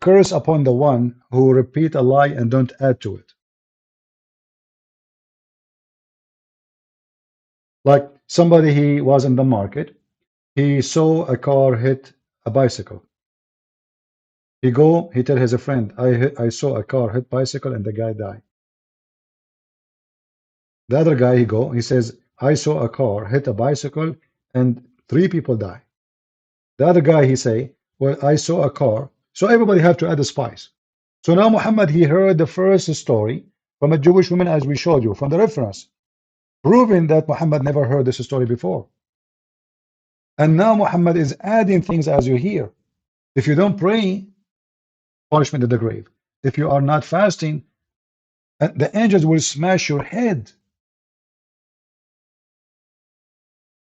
curse upon the one who repeat a lie and don't add to it. Like somebody, he was in the market, he saw a car hit a bicycle. He tell his friend, I saw a car hit bicycle and the guy died. The other guy, he says, I saw a car hit a bicycle and 3 people die. The other guy, he say, well, I saw a car. So everybody have to add a spice. So now Muhammad, he heard the first story from a Jewish woman, as we showed you from the reference, proving that Muhammad never heard this story before. And now Muhammad is adding things as you hear. If you don't pray, punishment in the grave. If you are not fasting, the angels will smash your head.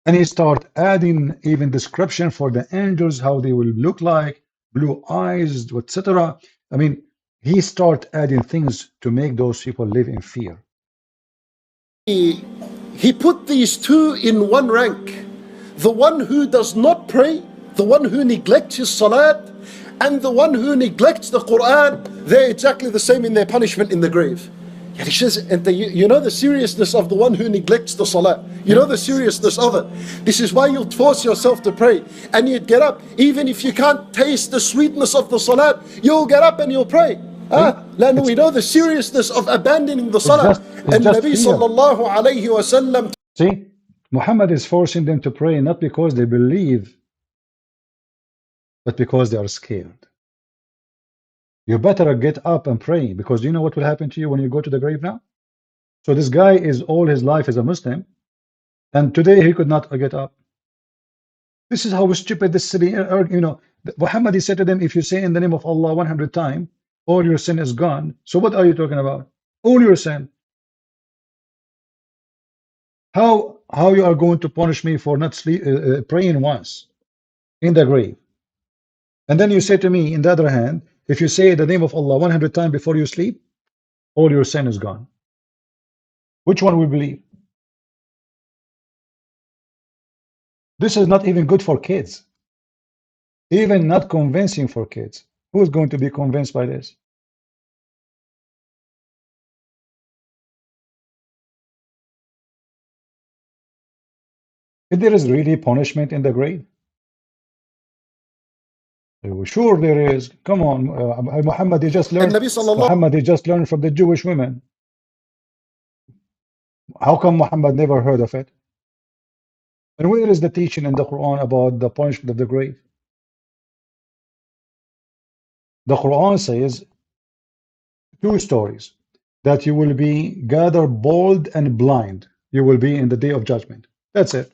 And he start adding even description for the angels, how they will look like, blue eyes, etc. I mean, he start adding things to make those people live in fear. He put these two in one rank. The one who does not pray, the one who neglects his salat, and the one who neglects the Qur'an, they're exactly the same in their punishment in the grave. And he says, and you know the seriousness of the one who neglects the salah. You know the seriousness of it. This is why you'll force yourself to pray. And you'd get up, even if you can't taste the sweetness of the salah, you'll get up and you'll pray. We know the seriousness of abandoning the salah. And Nabi sallallahu alayhi wa sallam. See, Muhammad is forcing them to pray not because they believe, but because they are scared. You better get up and pray, because you know what will happen to you when you go to the grave now? So this guy is all his life as a Muslim, and today he could not get up. This is how stupid this city, you know. Muhammad, he said to them, if you say in the name of Allah 100 times, all your sin is gone. So what are you talking about? All your sin. How you are going to punish me for not praying once in the grave? And then you say to me, in the other hand, if you say the name of Allah 100 times before you sleep, all your sin is gone. Which one will believe? This is not even good for kids. Even not convincing for kids. Who is going to be convinced by this? If there is really punishment in the grave? Sure there is. Come on, Muhammad, he just learned. Muhammad, he just learned from the Jewish women. How come Muhammad never heard of it? And where is the teaching in the Quran about the punishment of the grave? The Quran says two stories, that you will be gathered bald and blind. You will be in the day of judgment. That's it.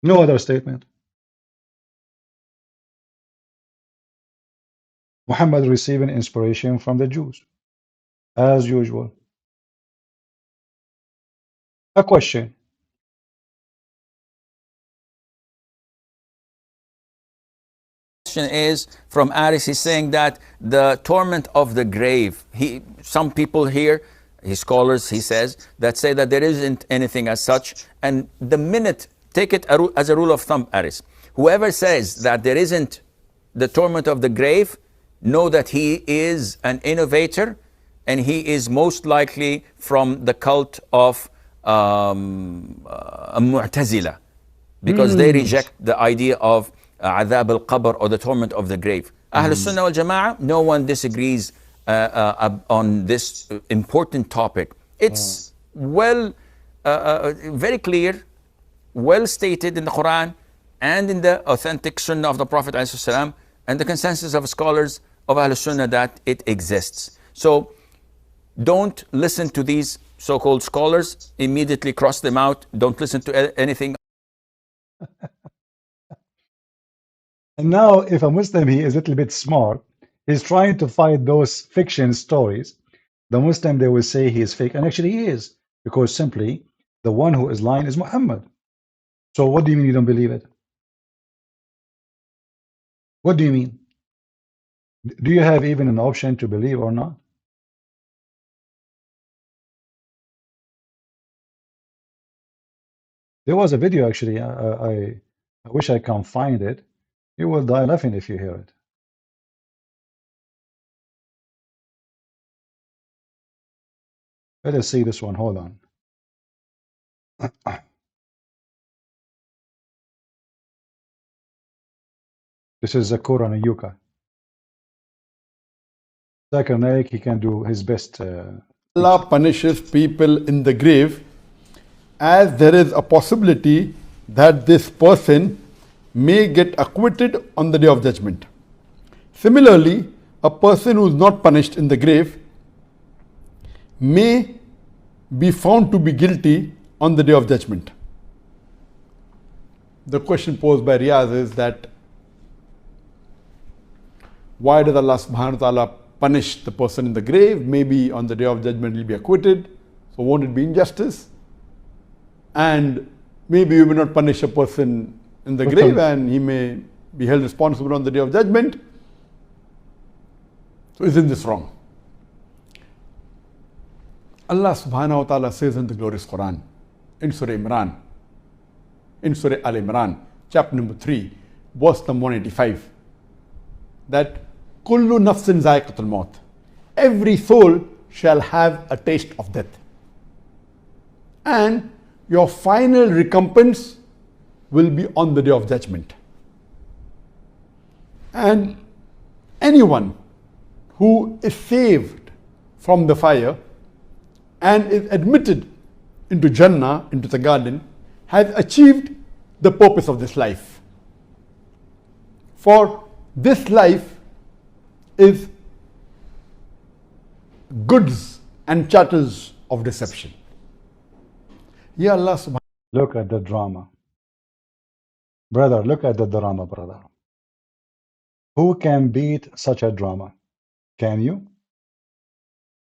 No other statement. Muhammad receiving inspiration from the Jews, as usual. A question. Is from Aris. He's saying that the torment of the grave, some people here, his scholars, he says, that say that there isn't anything as such. And the minute, take it as a rule of thumb, Aris, whoever says that there isn't the torment of the grave, know that he is an innovator, and he is most likely from the cult of Mu'tazila, because they reject the idea of Adhab al-Qabr, or the torment of the grave. Ahl Sunnah wal Jama'ah, no one disagrees on this important topic. It's very clear, well stated in the Quran and in the authentic Sunnah of the Prophet ﷺ, and the consensus of scholars of Ahl Sunnah that it exists. So don't listen to these so-called scholars, immediately cross them out. Don't listen to anything. And now, if a Muslim, he is a little bit smart, he's trying to fight those fiction stories. The Muslim, they will say he is fake, and actually he is, because simply the one who is lying is Muhammad. So what do you mean you don't believe it? What do you mean? Do you have even an option to believe or not? There was a video, actually. I wish I can find it. You will die laughing if you hear it. Let us see this one. Hold on. This is a Qur'an and Yuka. Zakir Naik, he can do his best. Allah punishes people in the grave, as there is a possibility that this person may get acquitted on the day of judgment. Similarly, a person who is not punished in the grave may be found to be guilty on the day of judgment. The question posed by Riyaz is that why does Allah subhanahu wa ta'ala punish the person in the grave? Maybe on the day of judgment he will be acquitted, so won't it be injustice? And maybe you will not punish a person in the grave and he may be held responsible on the day of judgment. So isn't this wrong? Allah subhanahu wa ta'ala says in the glorious Quran, in Surah Imran, in Surah Al Imran, chapter number 3, verse number 185, that Kullu nafsin zaiqatul maut. Every soul shall have a taste of death. And your final recompense will be on the day of judgment. And anyone who is saved from the fire and is admitted into Jannah, into the garden, has achieved the purpose of this life. For this life is goods and chattels of deception. Ya Allah subhanahu. Look at the drama. Brother, look at the drama, brother. Who can beat such a drama? Can you?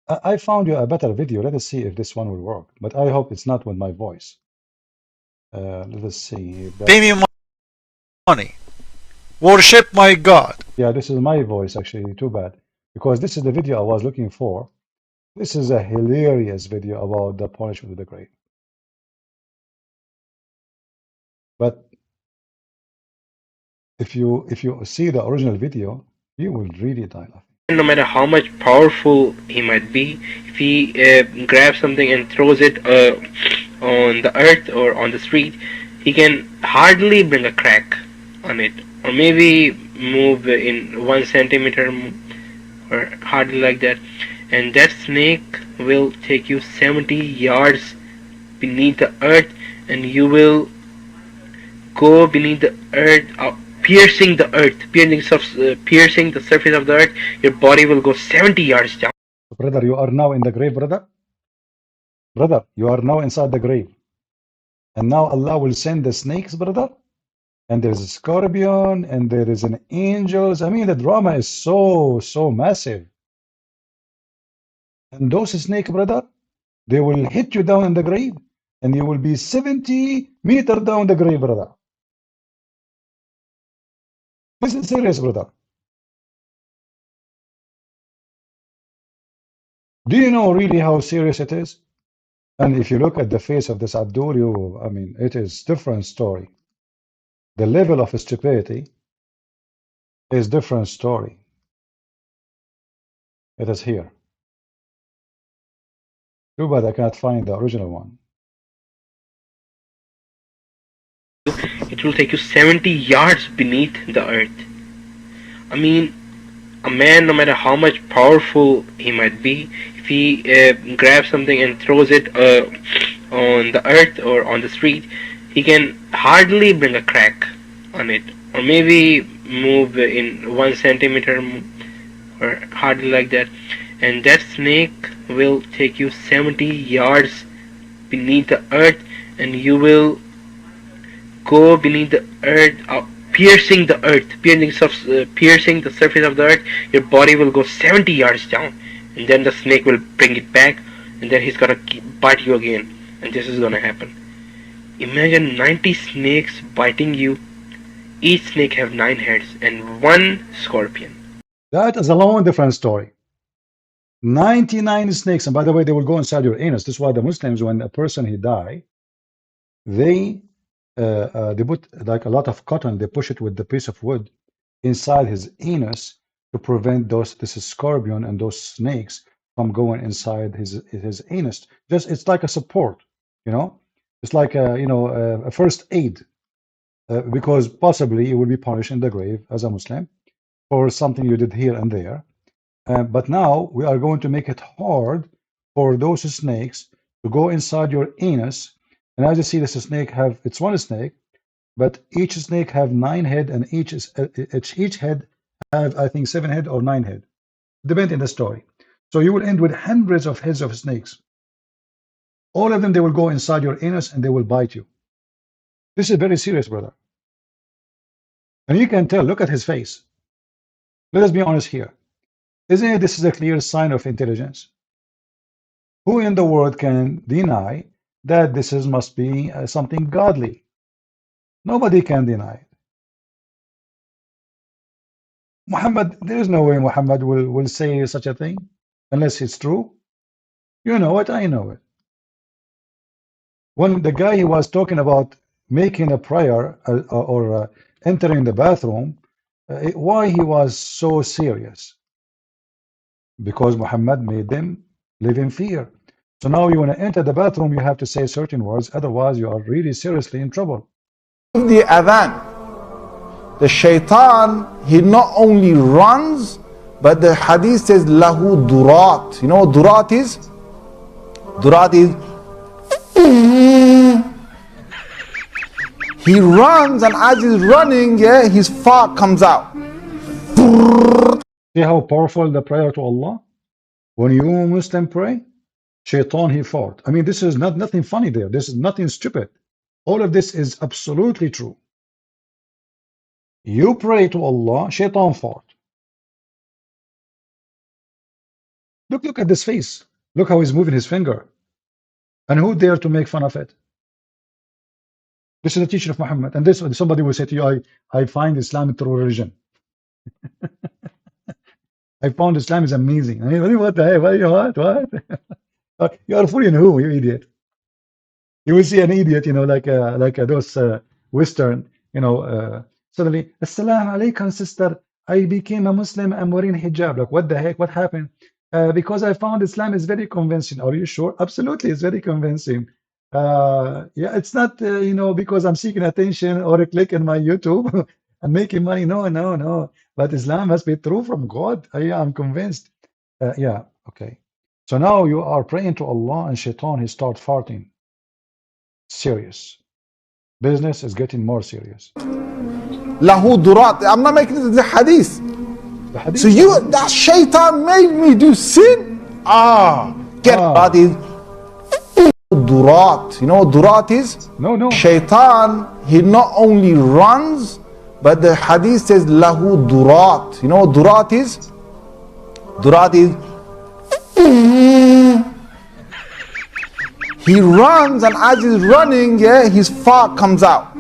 I found you a better video. Let us see if this one will work. But I hope it's not with my voice. Let us see. Pay me money. Worship my God. Yeah, this is my voice, actually. Too bad. Because this is the video I was looking for. This is a hilarious video about the punishment of the grave. But if you see the original video, you will really die laughing. No matter how much powerful he might be, if he grabs something and throws it on the earth or on the street, he can hardly bring a crack on it, or maybe move in 1 centimeter, or hardly like that, and that snake will take you 70 yards beneath the earth, and you will go beneath the earth, piercing the earth, piercing the surface of the earth. Your body will go 70 yards down. Brother, you are now in the grave, brother. Brother, you are now inside the grave. And now Allah will send the snakes, brother. And there is a scorpion, and there is an angels. I mean, the drama is so massive. And those snakes, brother, they will hit you down in the grave, and you will be 70 meters down the grave, brother. This is serious, brother. Do you know really how serious it is? And if you look at the face of this Abdul, I mean, it is different story. The level of stupidity is different story. It is here. Too bad I can't find the original one. It will take you 70 yards beneath the earth. I mean, a man, no matter how much powerful he might be, if he grabs something and throws it on the earth or on the street, he can hardly bring a crack on it, or maybe move in 1 centimeter, or hardly like that, and that snake will take you 70 yards beneath the earth, and you will go beneath the earth, piercing the earth, piercing the surface of the earth. Your body will go 70 yards down, and then the snake will bring it back, and then he's gonna bite you again, and this is gonna happen. Imagine 90 snakes biting you. Each snake have 9 heads and 1 scorpion. That is a long different story. 99 snakes, and by the way, they will go inside your anus. This is why the Muslims, when a person he die, they put like a lot of cotton, they push it with the piece of wood inside his anus to prevent this scorpion and those snakes from going inside his anus. Just it's like a support, you know. It's like a first aid, because possibly you will be punished in the grave as a Muslim for something you did here and there. But now we are going to make it hard for those snakes to go inside your anus. And as you see, this snake it's one snake, but each snake have 9 head, and each head have, I think, 7 head or 9 head, depending on the story. So you will end with hundreds of heads of snakes. All of them, they will go inside your anus and they will bite you. This is very serious, brother. And you can tell, look at his face. Let us be honest here. Isn't it this is a clear sign of intelligence? Who in the world can deny that this must be something godly? Nobody can deny it. Muhammad, there is no way Muhammad will say such a thing unless it's true. You know it, I know it. When the guy he was talking about making a prayer or entering the bathroom Why he was so serious? Because Muhammad made them live in fear. So now you want to enter the bathroom, you have to say certain words, otherwise you are really seriously in trouble. The adhan, the shaitan, he not only runs, but the hadith says lahu durat. You know what durat is? Durat is he runs, and as he's running, yeah, his fart comes out. See how powerful the prayer to Allah? When you Muslim pray, shaitan he fought. I mean, this is nothing funny there. This is nothing stupid. All of this is absolutely true. You pray to Allah, shaitan fought. Look at this face. Look how he's moving his finger. And who dare to make fun of it? This is the teaching of Muhammad. And this somebody will say to you, I find Islam through religion. I found Islam is amazing. I mean, what the heck? What? You are fooling who, you idiot? You will see an idiot, you know, like those Western, you know, suddenly, Assalamu alaikum, sister. I became a Muslim. I'm wearing hijab. Like, what the heck? What happened? Because I found Islam is very convincing. Are you sure? Absolutely, it's very convincing. Yeah, it's not, you know, because I'm seeking attention or a click in my YouTube and making money. No. But Islam must be true from God. I'm convinced. Yeah, okay. So now you are praying to Allah and shaitan, he starts farting. Serious. Business is getting more serious. Lahu durat. I'm not making this the hadith. The hadith. So that shaitan made me do sin? Get that is durat. You know what durat is? No. Shaitan, he not only runs, but the hadith says lahu durat. You know what durat is? Durat is he runs, and as he's running, yeah, his fart comes out.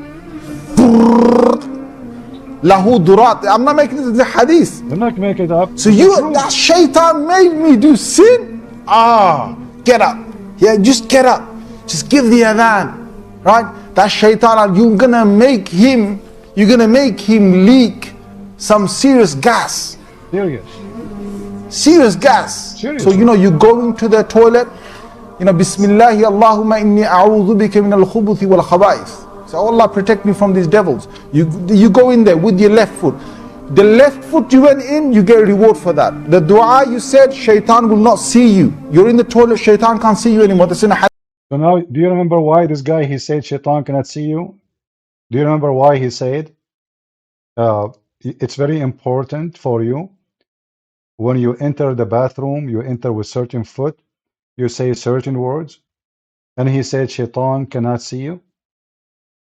Lahu durat. I'm not making this the hadith. You're not making it up. So that shaitan made me do sin? Get up. Yeah, just get up. Just give the adhan. Right? That shaitan, you're gonna make him leak some serious gas. Serious gas. So you know, you go into the toilet, you know, Bismillahi Allahumma inni a'udhu bika min al-khubuthi wal khaba'ith. So Allah protect me from these devils. You go in there with your left foot. The left foot you went in, you get a reward for that. The dua you said, shaitan will not see you. You're in the toilet, shaitan can't see you anymore. That's in a hadith. So now, do you remember why this guy, he said shaitan cannot see you? Do you remember why he said it's very important for you when you enter the bathroom, you enter with certain foot, you say certain words, and he said shaitan cannot see you?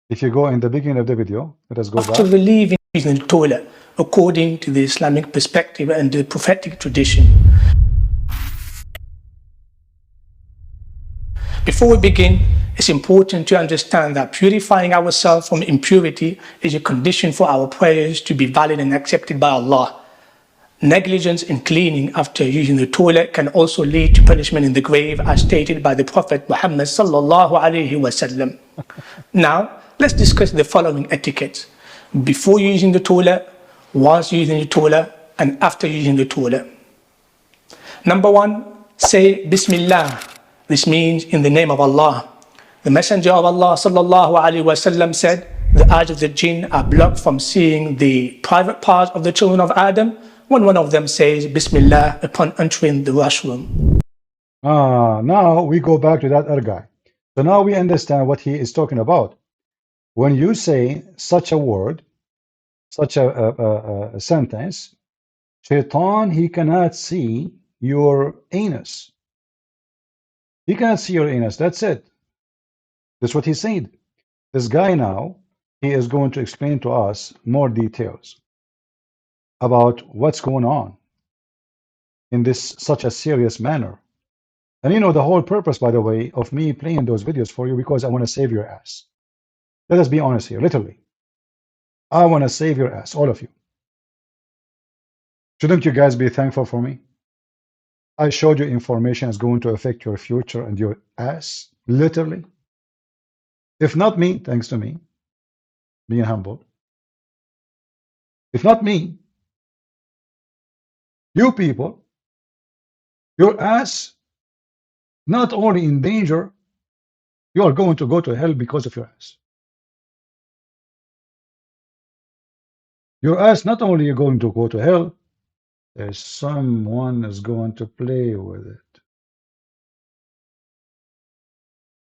If you go in the beginning of the video, let us go back. After leaving the toilet, according to the Islamic perspective and the prophetic tradition. Before we begin, it's important to understand that purifying ourselves from impurity is a condition for our prayers to be valid and accepted by Allah. Negligence in cleaning after using the toilet can also lead to punishment in the grave, as stated by the Prophet Muhammad sallallahu alaihi wasallam. Now, let's discuss the following etiquettes: before using the toilet, whilst using the toilet, and after using the toilet. Number 1, say Bismillah. This means in the name of Allah. The Messenger of Allah sallallahu alaihi wasallam said, the eyes of the jinn are blocked from seeing the private parts of the children of Adam when one of them says Bismillah upon entering the washroom. Now we go back to that other guy. So now we understand what he is talking about. When you say such a word, such a sentence, shaitan, he cannot see your anus. He cannot see your anus. That's it. That's what he said. This guy now, he is going to explain to us more details about what's going on in this such a serious manner. And you know, the whole purpose, by the way, of me playing those videos for you, because I want to save your ass. Let us be honest here, literally. I want to save your ass, all of you. Shouldn't you guys be thankful for me? I showed you information is going to affect your future and your ass, literally. If not me, thanks to me, being humble. If not me, you people, your ass not only in danger, you are going to go to hell because of your ass. Your ass not only are going to go to hell, there's someone is going to play with it.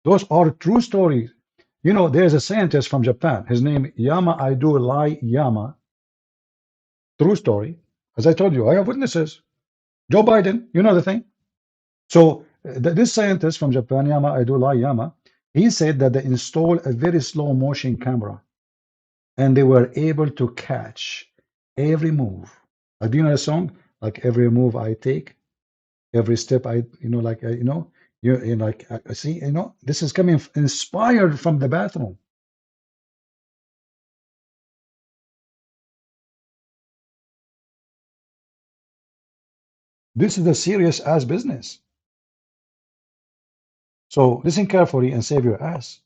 Those are true stories. You know, there's a scientist from Japan. His name Yama Aido Lai Yama. True story. As I told you, I have witnesses. Joe Biden, you know the thing. So this scientist from Japan, Yama Aido Lai Yama, he said that they installed a very slow motion camera, and they were able to catch every move. Do you know the song? Like every move I take, every step I, like, you're like, see, this is coming inspired from the bathroom. This is a serious ass business. So listen carefully and save your ass.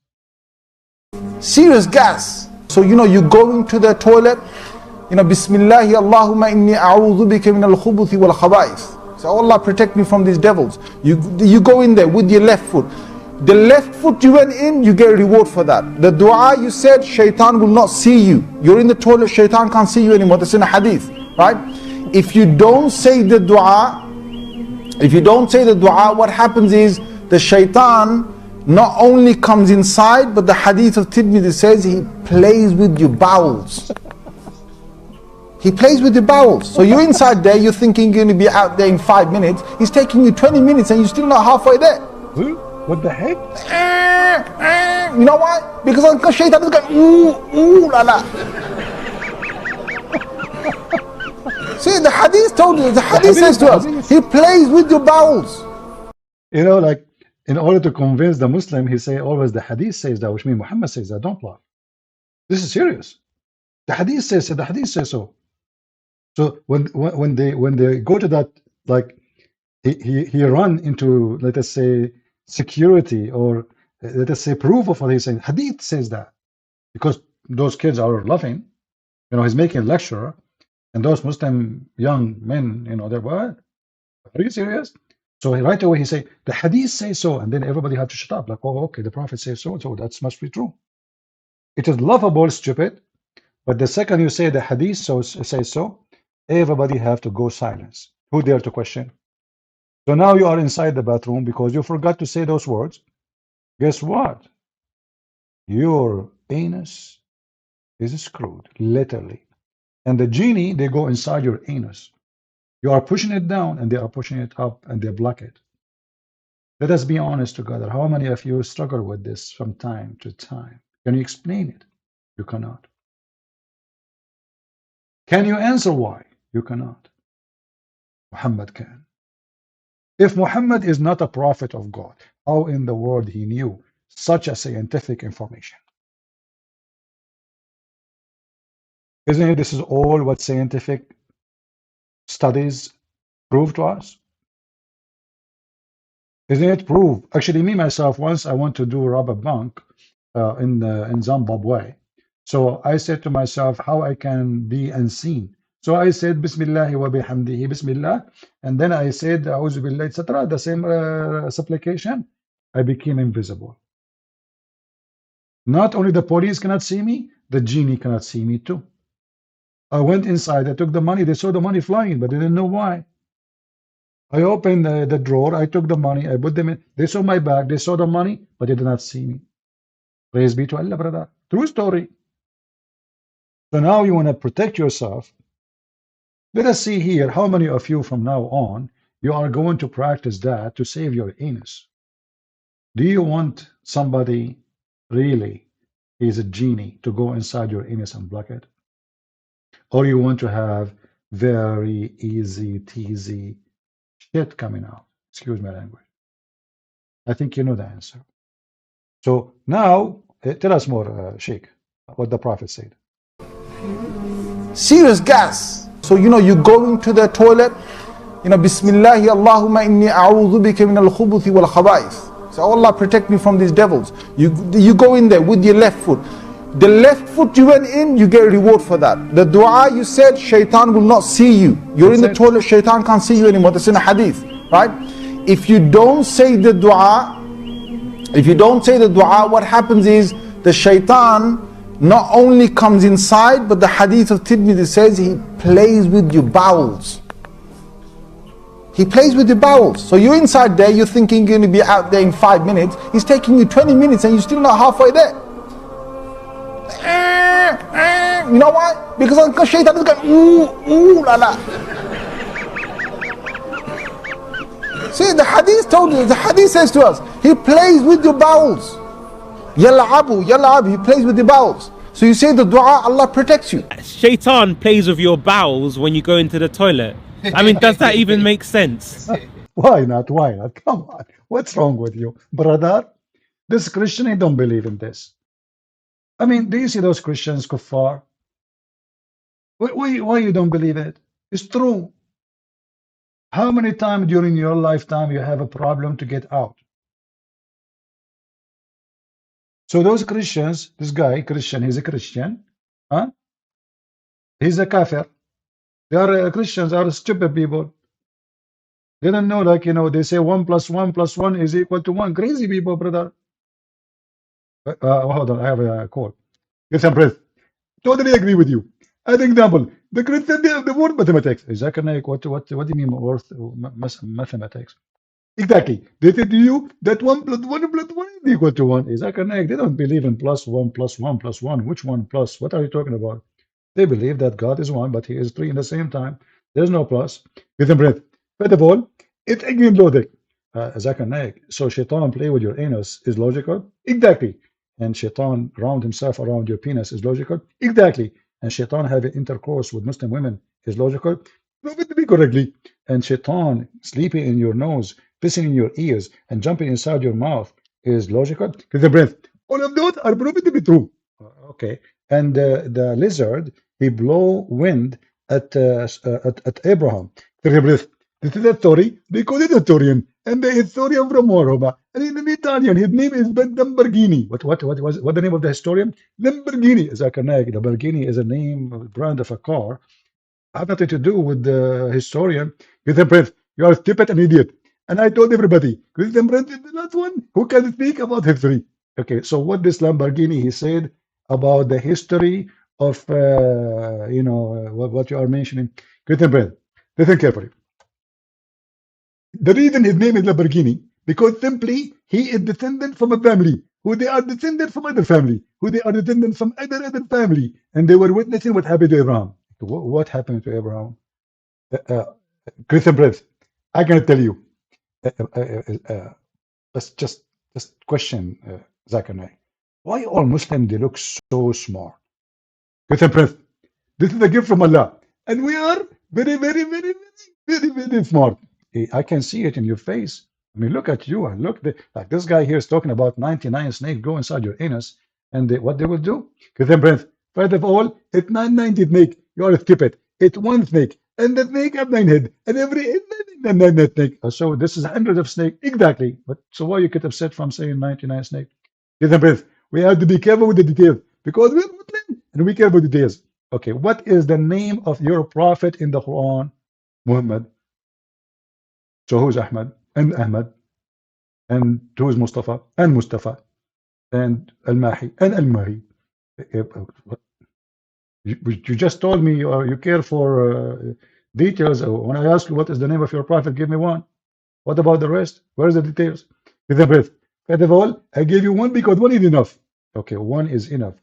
Serious gas. So you go into the toilet, Bismillahi Allahumma inni a'udhu bika min al-khubuthi wal khaba'ith. So Allah protect me from these devils. You go in there with your left foot. The left foot you went in, you get a reward for that. The dua you said, shaitan will not see you. You're in the toilet, shaitan can't see you anymore. That's in a hadith, right? If you don't say the dua, what happens is the shaitan not only comes inside, but the hadith of Tirmidhi says he plays with your bowels. He plays with your bowels. So you're inside there, you're thinking you're going to be out there in 5 minutes. He's taking you 20 minutes and you're still not halfway there. What the heck? You know why? Because shaitan is going, ooh, la la. See, the hadith told you, the hadith says to us, he plays with your bowels. Like, in order to convince the Muslim, he say always the hadith says that, which means Muhammad says that. Don't laugh. This is serious. The hadith says so. The hadith says so. So when they go to that, like he run into, let us say, security, or let us say proof of what he's saying. Hadith says that, because those kids are laughing. He's making a lecture, and those Muslim young men, they're what? Are you serious? So right away he say the hadith says so, and then everybody had to shut up. Like, oh, okay, the Prophet says so, so that must be true. It is laughable, stupid, but the second you say the hadith says so, everybody have to go silence. Who dare to question? So now you are inside the bathroom because you forgot to say those words. Guess what? Your anus is screwed, literally. And the genie, they go inside your anus. You are pushing it down, and they are pushing it up, and they block it. Let us be honest together. How many of you struggle with this from time to time? Can you explain it? You cannot. Can you answer why? You cannot. Muhammad can. If Muhammad is not a prophet of God, how in the world he knew such a scientific information? Isn't it this is all what scientific studies prove to us? Isn't it prove? Actually, me myself, once I want to do rob a bank in Zimbabwe. So I said to myself, how I can be unseen. So I said, Bismillah wa bihamdihi, Bismillah. And then I said, A'udhu billah, etc. The same supplication. I became invisible. Not only the police cannot see me, the genie cannot see me too. I went inside, I took the money, they saw the money flying, but they didn't know why. I opened the drawer, I took the money, I put them in, they saw my bag, they saw the money, but they did not see me. Praise be to Allah, brother. True story. So now you want to protect yourself. Let us see here, how many of you from now on, you are going to practice that to save your anus. Do you want somebody really, is a genie, to go inside your anus and block it? Or you want to have very easy, teasy shit coming out? Excuse my language. I think you know the answer. So now, tell us more, Sheikh, what the Prophet said. Serious gas. So you go into the toilet, Bismillahi Allahumma inni a'udhu bika min al-khubuthi wal khaba'ith. So Allah protect me from these devils. You go in there with your left foot. The left foot you went in, you get a reward for that. The dua you said, shaitan will not see you. You're in the toilet, shaitan can't see you anymore. That's in a hadith, right? If you don't say the dua, what happens is the shaitan not only comes inside, but the hadith of Tirmidhi says he plays with your bowels. He plays with your bowels. So you're inside there, you're thinking you're going to be out there in 5 minutes. He's taking you 20 minutes and you're still not halfway there. You know why? Because shaitan is going, ooh, la la. See, the hadith told you, the hadith says to us, he plays with your bowels. Yal'abu, he plays with your bowels. So you say the dua, Allah protects you. Shaitan plays with your bowels when you go into the toilet. I mean, does that even make sense? Why not? Why not? Come on. What's wrong with you? Brother, this Christian, he don't believe in this. I mean, do you see those Christians, kuffar? Why you don't believe it? It's true. How many times during your lifetime you have a problem to get out? So those Christians, this guy, Christian, he's a Christian. Huh? He's a kafir. They are Christians, are stupid people. They don't know, like, you know, they say 1 + 1 + 1 is equal to 1. Crazy people, brother. Hold on, I have a call. Get some breath. Totally agree with you. An example, the Christian, the word mathematics. Exactly. What do you mean worth mathematics? Exactly. They say to you that 1 + 1 + 1 is equal to 1. Exactly. They don't believe in +1 + 1 + 1. Which one plus? What are you talking about? They believe that God is 1, but he is 3 in the same time. There's no plus. Get some breath. First of all, it's again logic. So shaitan play with your anus is logical? Exactly. And shaitan round himself around your penis is logical? Exactly. And shaitan having intercourse with Muslim women is logical? Prove it to be correctly. And shaitan sleeping in your nose, pissing in your ears, and jumping inside your mouth is logical? Get the breath. All of those are proven to be true. Okay. And the lizard, he blow wind at Abraham. Get the breath. This is a story. They call it a historian, and the historian from Roma. And in Italian, his name is Lamborghini. What the name of the historian? Lamborghini. Lamborghini is a name, a brand of a car. Have nothing to do with the historian. Get the breath. You are stupid and idiot. And I told everybody, get the breath is the last one who can speak about history. Okay, so what this Lamborghini he said about the history of what you are mentioning. Get the breath. Listen carefully. The reason his name is Lamborghini, because simply he is descendant from a family who they are descendant from other family, who they are descendant from other family, and they were witnessing what happened to Abraham. What happened to Abraham? Christian Prince, I can tell you. Let's just question Zakir. Why all Muslims they look so smart? Christian Prince, this is a gift from Allah, and we are very, very, very, very, very, very smart. I can see it in your face. I mean, look at you and look. Like this guy here is talking about 99 snakes go inside your anus, and what they will do? Christian Prince, first of all, it's 990 snake. You are stupid. It's one snake, and the snake have 9 heads, and every snake. So this is hundreds of snakes exactly. But so why you get upset from saying 99 snakes? Christian Prince, we have to be careful with the details because we're Muslim and we care with details. Okay, what is the name of your prophet in the Quran? Muhammad. So who's Ahmad and Ahmad, and who's Mustafa and Mustafa, and Al-Mahi and Al-Mahi? You just told me you care for details. When I asked you what is the name of your prophet, give me one. What about the rest? Where's the details? First of all, I gave you one because one is enough. Okay, one is enough.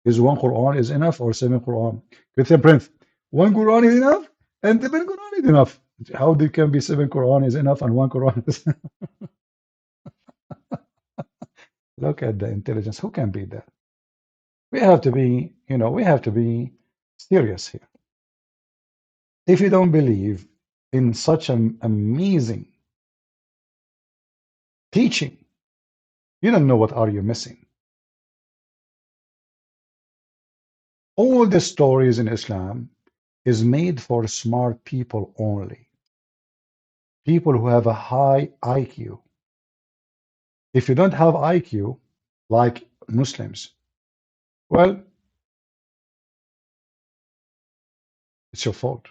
Is one Quran is enough or 7 Quran? Christian Prince, one Quran is enough and 7 Quran is enough. How there can be 7 Quran is enough and 1 Quran is Look at the intelligence. Who can beat that? We have to be, we have to be serious here. If you don't believe in such an amazing teaching, you don't know what are you missing. All the stories in Islam is made for smart people only. People who have a high IQ. If you don't have IQ, like Muslims, Well, it's your fault.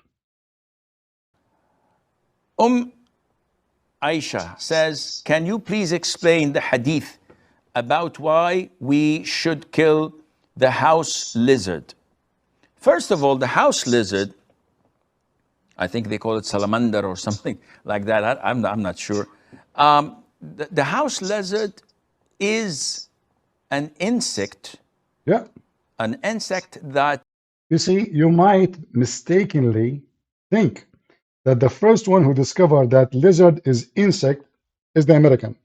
Aisha says, can you please explain the hadith about why we should kill the house lizard? First of all, the house lizard, I think they call it salamander or something like that. I'm not sure. The house lizard is an insect. Yeah. An insect that... You see, you might mistakenly think that the first one who discovered that lizard is insect is the American.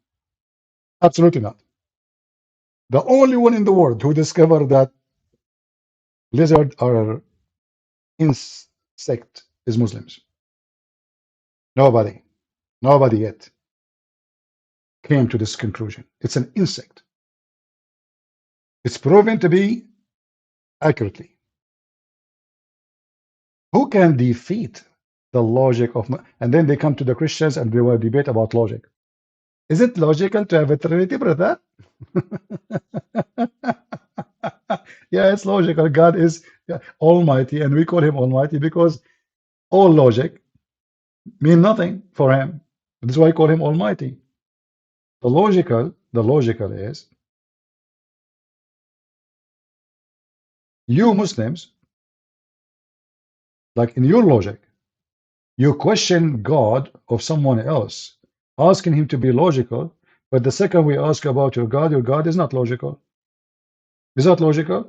Absolutely not. The only one in the world who discovered that lizard are insect is Muslims. Nobody yet came to this conclusion. It's an insect. It's proven to be accurately. Who can defeat the logic of... And then they come to the Christians and they will debate about logic. Is it logical to have a Trinity, brother? Yeah, it's logical. God is almighty, and we call him almighty because all logic mean nothing for him. That's why I call him almighty. The logical is, you Muslims, like in your logic, you question God of someone else, asking him to be logical, but the second we ask about your God is not logical. Is that logical?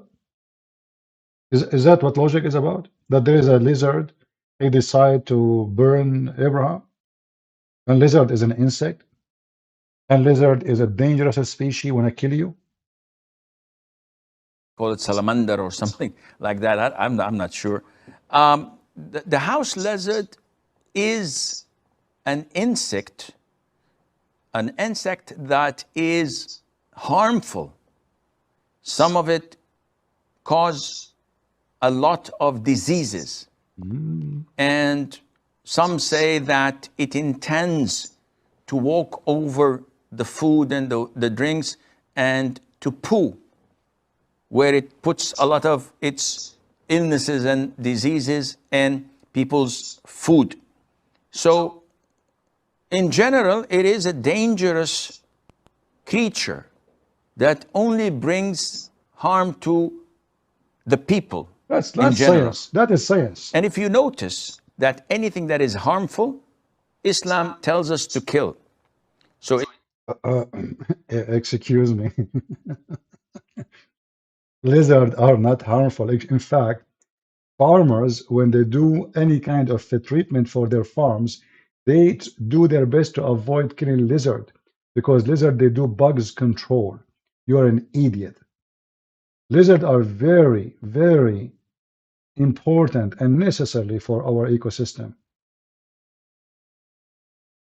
Is that what logic is about? That there is a lizard, he decide to burn Abraham, and lizard is an insect, and lizard is a dangerous species when I kill you? Call it salamander or something like that. I'm not sure. The house lizard is an insect that is harmful. Some of it cause a lot of diseases. And some say that it intends to walk over the food and the drinks and to poo, where it puts a lot of its illnesses and diseases in people's food. So in general, it is a dangerous creature that only brings harm to the people. That's science. That is science. And if you notice that anything that is harmful, Islam tells us to kill. So excuse me. Lizards are not harmful. In fact, farmers, when they do any kind of treatment for their farms, they do their best to avoid killing lizard, because lizard, they do bugs control. You are an idiot. Lizards are very, very important and necessary for our ecosystem.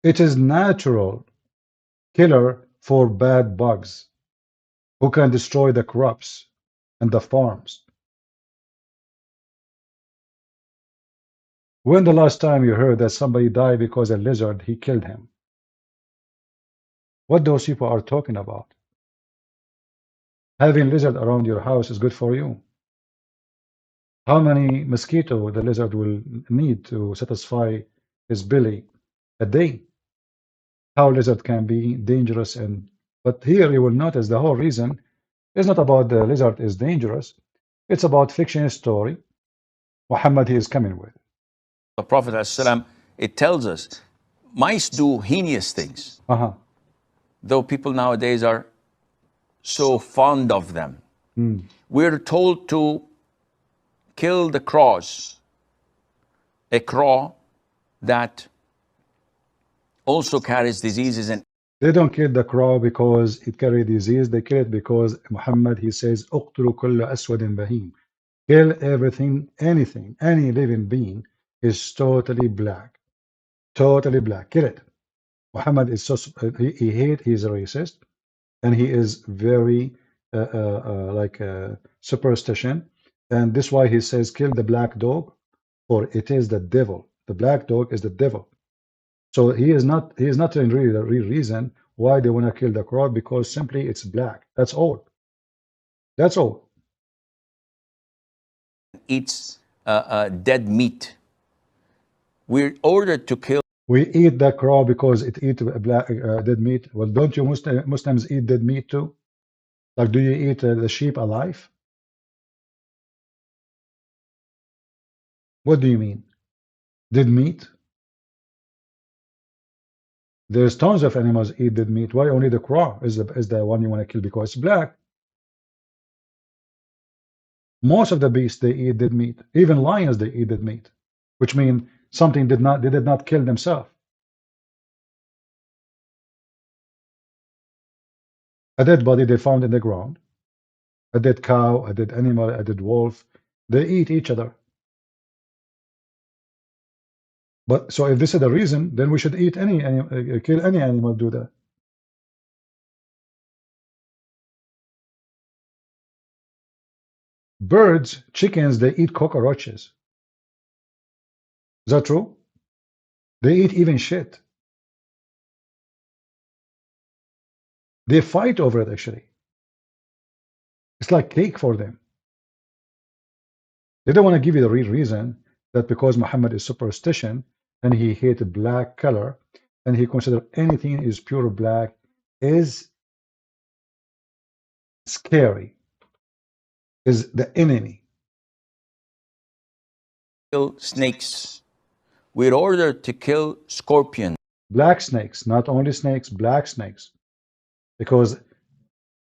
It is natural killer for bad bugs who can destroy the crops and the farms. When the last time you heard that somebody died because a lizard, he killed him? What those people are talking about? Having lizard around your house is good for you. How many mosquito the lizard will need to satisfy his belly a day? How lizard can be dangerous. But here you will notice the whole reason is not about the lizard is dangerous. It's about fiction story Muhammad he is coming with. The Prophet ﷺ, it tells us mice do heinous things. Though people nowadays are so fond of them. We're told to kill the crows. A crow that also carries diseases. And they don't kill the crow because it carries disease. They kill it because Muhammad, he says, "Uqtulu kulla aswadin bahim." Kill everything, anything, any living being is totally black. Totally black. Kill it. Muhammad is so, he hate, he's a racist, and he is very superstition. And this is why he says, kill the black dog, for it is the devil. The black dog is the devil. So he is not telling really the real reason why they want to kill the crow, because simply it's black. That's all. That's all. eats dead meat. We're ordered to kill. We eat the crow because it eats dead meat. Well, don't you Muslims eat dead meat too? Like, do you eat the sheep alive? What do you mean? Dead meat? There's tons of animals eat dead meat. Why only the crow is the one you want to kill because it's black? Most of the beasts, they eat dead meat. Even lions, they eat dead meat, which means something they did not kill themselves. A dead body they found in the ground, a dead cow, a dead animal, a dead wolf, they eat each other. But so if this is the reason, then we should eat kill any animal, do that. Birds, chickens, they eat cockroaches. Is that true? They eat even shit. They fight over it, actually. It's like cake for them. They don't want to give you the real reason that because Muhammad is superstition and he hated black color and he considered anything is pure black is scary, is the enemy. Kill snakes. We're ordered to kill scorpions. Black snakes, not only snakes, black snakes. Because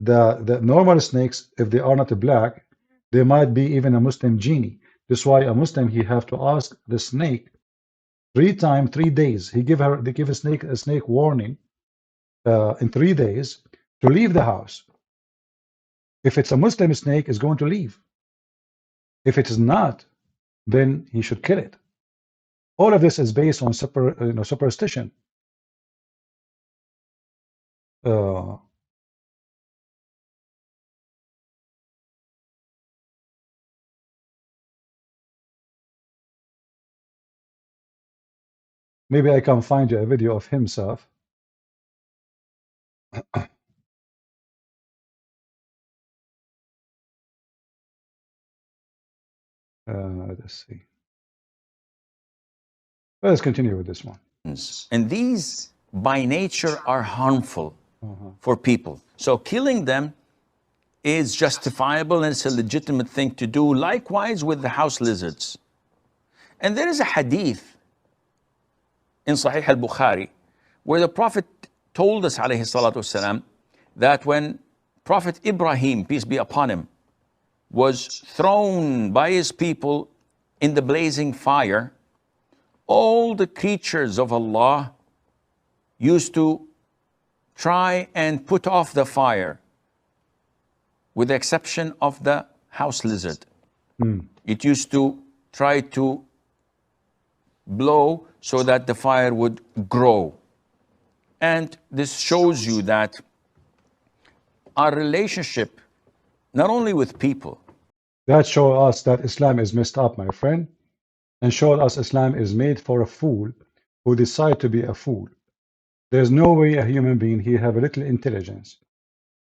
the normal snakes, if they are not black, they might be even a Muslim genie. That's why a Muslim, he have to ask the snake 3 times, 3 days. They give a snake warning in 3 days to leave the house. If it's a Muslim snake, it's going to leave. If it is not, then he should kill it. All of this is based on superstition. Maybe I can find you a video of himself. Let's see. Let's continue with this one. And these by nature are harmful for people. So killing them is justifiable and it's a legitimate thing to do. Likewise with the house lizards. And there is a hadith in Sahih al-Bukhari where the Prophet told us alayhi salatu wasalam, that when Prophet Ibrahim, peace be upon him, was thrown by his people in the blazing fire, all the creatures of Allah used to try and put off the fire, with the exception of the house lizard. It used to try to blow so that the fire would grow. And this shows you that our relationship, not only with people. That shows us that Islam is messed up, my friend, and showed us Islam is made for a fool who decide to be a fool. There's no way a human being, he have a little intelligence,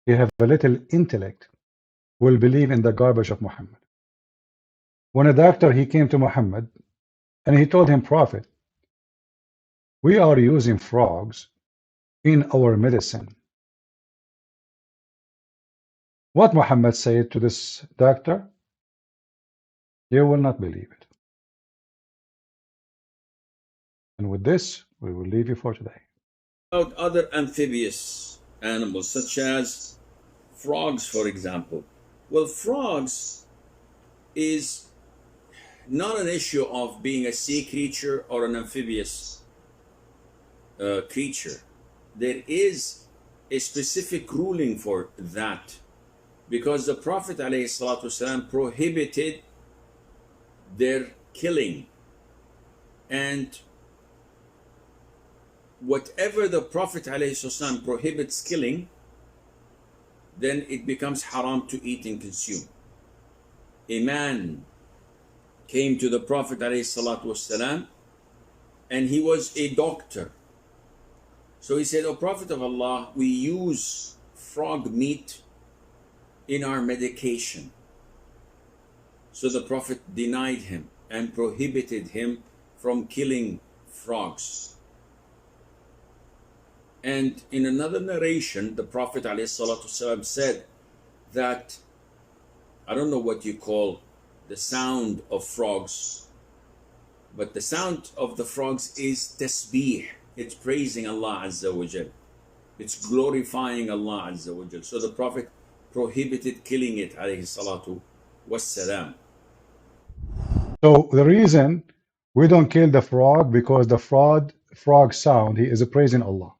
he have a little intellect, will believe in the garbage of Muhammad. When a doctor, he came to Muhammad and he told him, Prophet, we are using frogs in our medicine. What Muhammad said to this doctor? You will not believe it. And with this, we will leave you for today. About other amphibious animals, such as frogs, for example. Well, frogs is not an issue of being a sea creature or an amphibious creature. There is a specific ruling for that, because the Prophet ﷺ prohibited their killing, and whatever the Prophet ﷺ prohibits killing, then it becomes haram to eat and consume. A man came to the Prophet ﷺ and he was a doctor. So he said, O Prophet of Allah, we use frog meat in our medication. So the Prophet denied him and prohibited him from killing frogs. And in another narration, the Prophet ﷺ said that, I don't know what you call the sound of frogs, but the sound of the frogs is tasbih. It's praising Allah Azza wa Jal. It's glorifying Allah Azza wa Jal. So the Prophet prohibited killing it, alayhi salatu wassalam. So the reason we don't kill the frog, because the frog sound, he is praising Allah.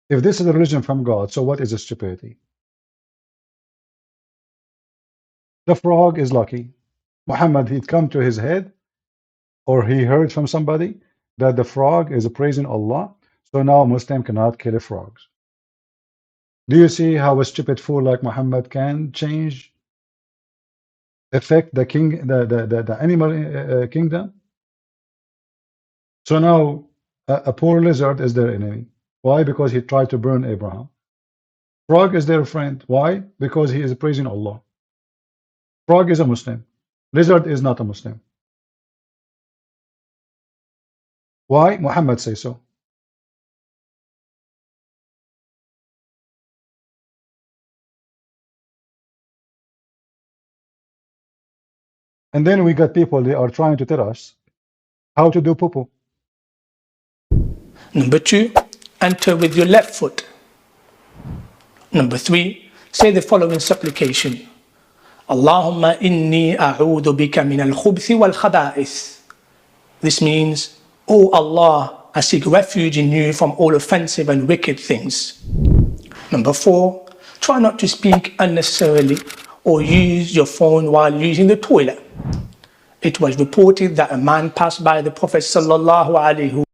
If this is a religion from God, so what is the stupidity? The frog is lucky. Muhammad, he'd come to his head, or he heard from somebody that the frog is praising Allah, so now a Muslim cannot kill frogs. Do you see how a stupid fool like Muhammad can affect the king, the animal kingdom? So now a poor lizard is their enemy. Why? Because he tried to burn Abraham. Frog is their friend. Why? Because he is praising Allah. Frog is a Muslim. Lizard is not a Muslim. Why? Muhammad says so. And then we got people, they are trying to tell us how to do poo-poo. Number 2, enter with your left foot. Number 3, say the following supplication. Allahumma inni a'udhu bika min al-khubthi wal-khaba'ith. This means, O Allah, I seek refuge in you from all offensive and wicked things. Number 4, try not to speak unnecessarily or use your phone while using the toilet. It was reported that a man passed by the Prophet sallallahu alaihi wasallam.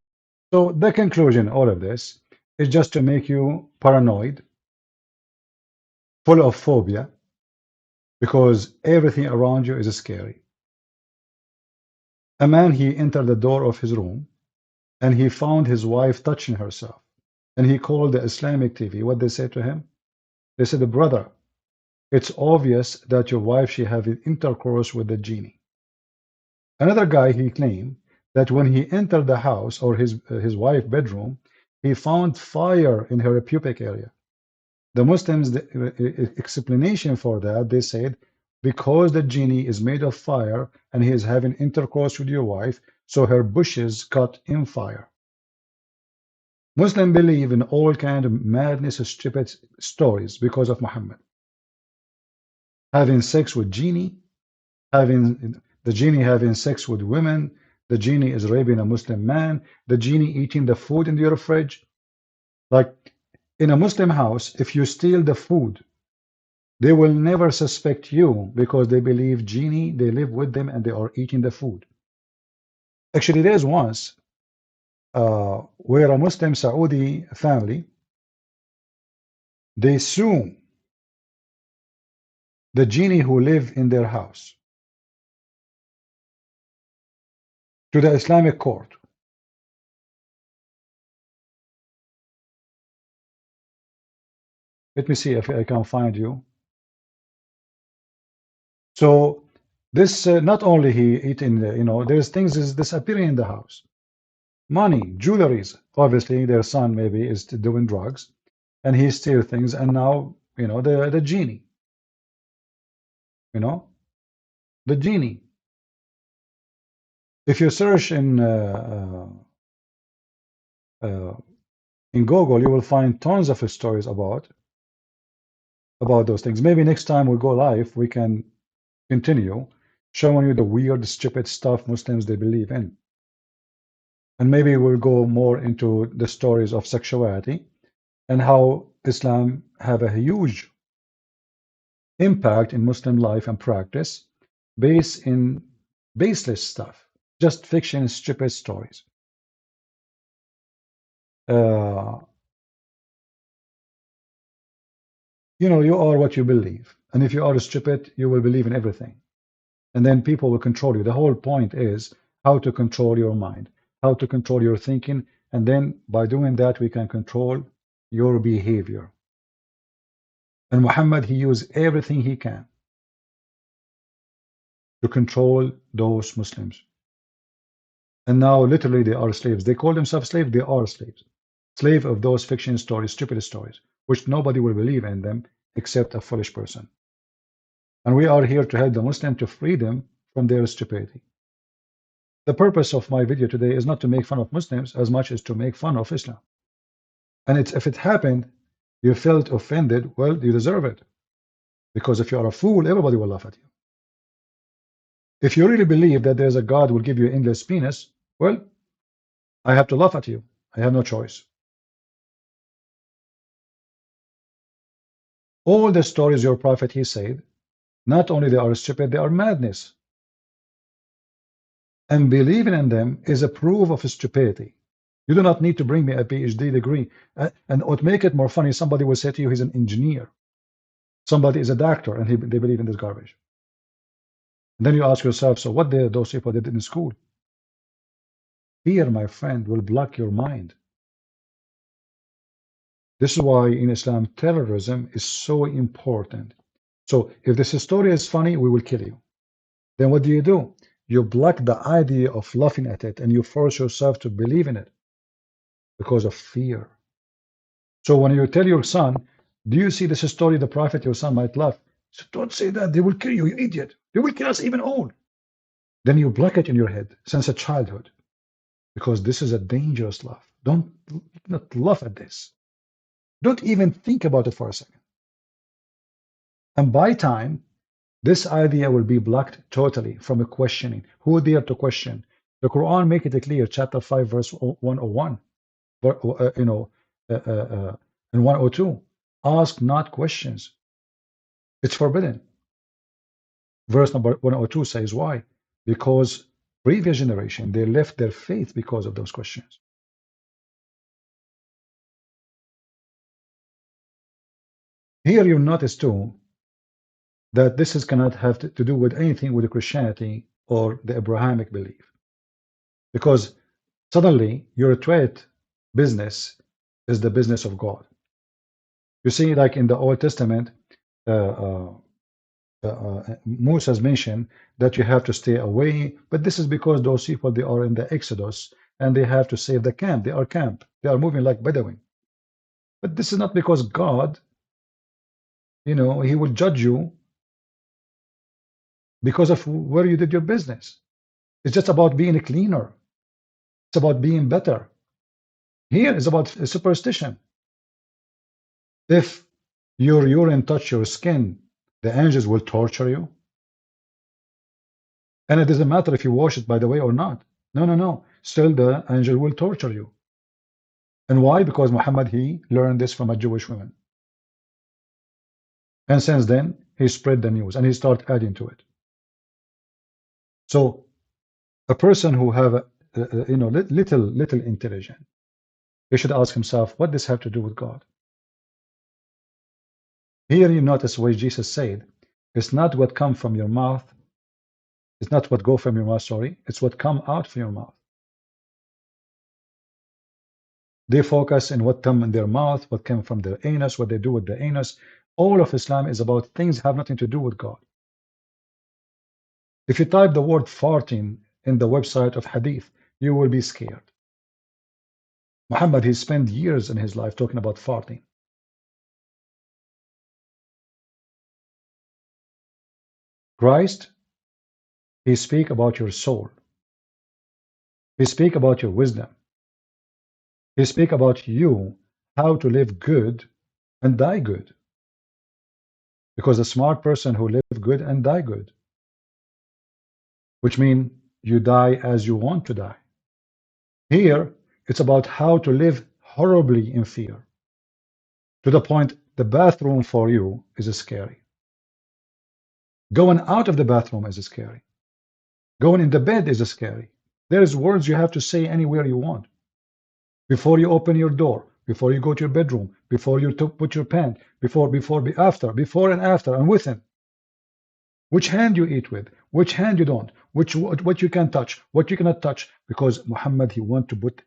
So the conclusion, all of this, is just to make you paranoid, full of phobia, because everything around you is scary. A man, he entered the door of his room, and he found his wife touching herself. And he called the Islamic TV. What they said to him? They said, brother, it's obvious that your wife, she having intercourse with the genie. Another guy, he claimed that when he entered the house or his wife's bedroom, he found fire in her pubic area. The Muslims, the explanation for that, they said, because the genie is made of fire and he is having intercourse with your wife, so her bushes caught in fire. Muslims believe in all kind of madness, stupid stories because of Muhammad. Having sex with genie, the genie having sex with women, the genie is raping a Muslim man, the genie eating the food in your fridge. Like in a Muslim house, if you steal the food, they will never suspect you because they believe genie, they live with them and they are eating the food. Actually, there's once where a Muslim Saudi family, they sue the genie who live in their house to the Islamic court. Let me see if I can find you. So this not only he eating, there's things is disappearing in the house. Money, jewelries. Obviously, their son maybe is doing drugs, and he steals things. And now, the genie. The genie. If you search in Google, you will find tons of stories about those things. Maybe next time we go live, we can continue showing you the weird, stupid stuff Muslims they believe in. And maybe we'll go more into the stories of sexuality and how Islam have a huge impact in Muslim life and practice based in baseless stuff, just fiction, stupid stories. You are what you believe. And if you are stupid, you will believe in everything. And then people will control you. The whole point is how to control your mind, how to control your thinking. And then by doing that, we can control your behavior. And Muhammad, he used everything he can to control those Muslims. And now literally they are slaves. They call themselves slaves, they are slaves. Slave of those fiction stories, stupid stories, which nobody will believe in them except a foolish person. And we are here to help the Muslim to free them from their stupidity. The purpose of my video today is not to make fun of Muslims as much as to make fun of Islam. And if it happened, you felt offended, well, you deserve it. Because if you are a fool, everybody will laugh at you. If you really believe that there's a God who will give you endless penis, well, I have to laugh at you. I have no choice. All the stories your prophet, he said, not only they are stupid, they are madness. And believing in them is a proof of stupidity. You do not need to bring me a PhD degree. And to make it more funny, somebody will say to you he's an engineer. Somebody is a doctor and they believe in this garbage. And then you ask yourself, so what did those people did in school? Fear, my friend, will block your mind. This is why in Islam, terrorism is so important. So if this story is funny, we will kill you. Then what do? You block the idea of laughing at it and you force yourself to believe in it because of fear. So when you tell your son, do you see this story, the prophet, your son might laugh. So don't say that, they will kill you, you idiot. They will kill us even old. Then you block it in your head since a childhood because this is a dangerous laugh. Don't not laugh at this. Don't even think about it for a second. And by time, this idea will be blocked totally from a questioning. Who dare to question? The Quran make it clear, chapter 5, verse 101, and 102. Ask not questions. It's forbidden. Verse number 102 says why? Because previous generation, they left their faith because of those questions. Here you notice too that this cannot have to do with anything with Christianity or the Abrahamic belief. Because suddenly your trade business is the business of God. You see, like in the Old Testament, Moses mentioned that you have to stay away, but this is because those people, they are in the Exodus and they have to save the camp. They are camp. They are moving like Bedouin. But this is not because God, he will judge you because of where you did your business. It's just about being a cleaner. It's about being better. Here is about superstition. If your urine touch your skin, the angels will torture you. And it doesn't matter if you wash it, by the way, or not. No. Still, the angel will torture you. And why? Because Muhammad, he learned this from a Jewish woman. And since then, he spread the news and he started adding to it. So, a person who have little intelligence, he should ask himself, what does this have to do with God? Here you notice what Jesus said, it's not what come from your mouth, it's not what go from your mouth, sorry, it's what come out from your mouth. They focus on what come in their mouth, what came from their anus, what they do with the anus. All of Islam is about things have nothing to do with God. If you type the word farting in the website of Hadith, you will be scared. Muhammad, he spent years in his life talking about farting. Christ, he speak about your soul. He speak about your wisdom. He speak about you, how to live good and die good. Because a smart person who live good and die good, which means you die as you want to die. Here, it's about how to live horribly in fear, to the point the bathroom for you is scary. Going out of the bathroom is scary. Going in the bed is scary. There's words you have to say anywhere you want. Before you open your door, before you go to your bedroom, before you put your pen, before, before and after, and within. Which hand you eat with, which hand you don't, what you can touch, what you cannot touch, because Muhammad, he want to put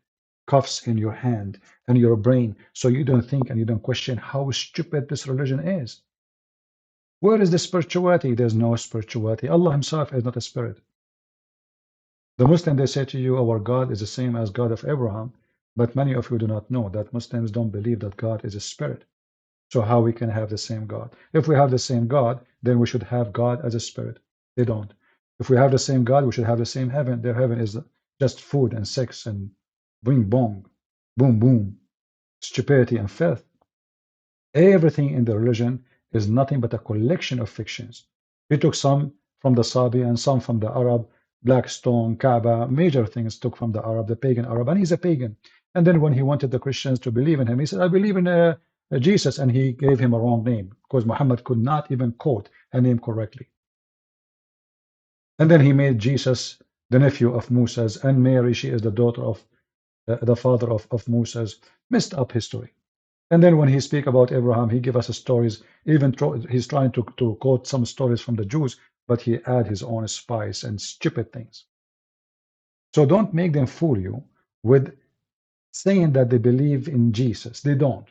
cuffs in your hand and your brain so you don't think and you don't question how stupid this religion is. Where is the spirituality? There's no spirituality. Allah himself is not a spirit. The Muslim, they say to you, our God is the same as God of Abraham, but many of you do not know that Muslims don't believe that God is a spirit. So how we can have the same God? If we have the same God, then we should have God as a spirit. They don't. If we have the same God, we should have the same heaven. Their heaven is just food and sex and bing bong, boom boom, stupidity and filth. Everything in the religion is nothing but a collection of fictions. He took some from the Sabi and some from the Arab, Black Stone, Kaaba, major things took from the Arab, the pagan Arab, and he's a pagan. And then when he wanted the Christians to believe in him, he said, I believe in Jesus, and he gave him a wrong name because Muhammad could not even quote a name correctly. And then he made Jesus the nephew of Moses, and Mary, she is the daughter of the father of Moses. Messed up history. And then when he speak about Abraham, he give us stories. Even he's trying to quote some stories from the Jews, but he add his own spice and stupid things. So don't make them fool you with saying that they believe in Jesus. They don't.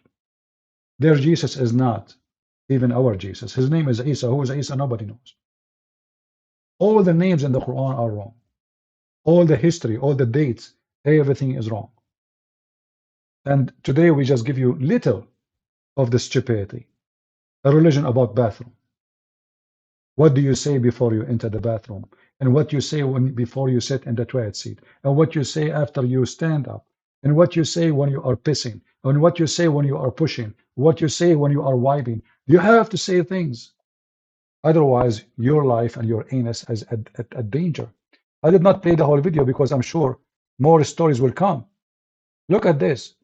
Their Jesus is not even our Jesus. His name is Isa. Who is Isa? Nobody knows. All the names in the Quran are wrong. All the history, all the dates, everything is wrong. And today we just give you little of the stupidity. A religion about bathroom. What do you say before you enter the bathroom? And what you say before you sit in the toilet seat? And what you say after you stand up? And what you say when you are pissing? And what you say when you are pushing? What you say when you are wiping? You have to say things. Otherwise, your life and your anus is at danger. I did not play the whole video because I'm sure more stories will come. Look at this.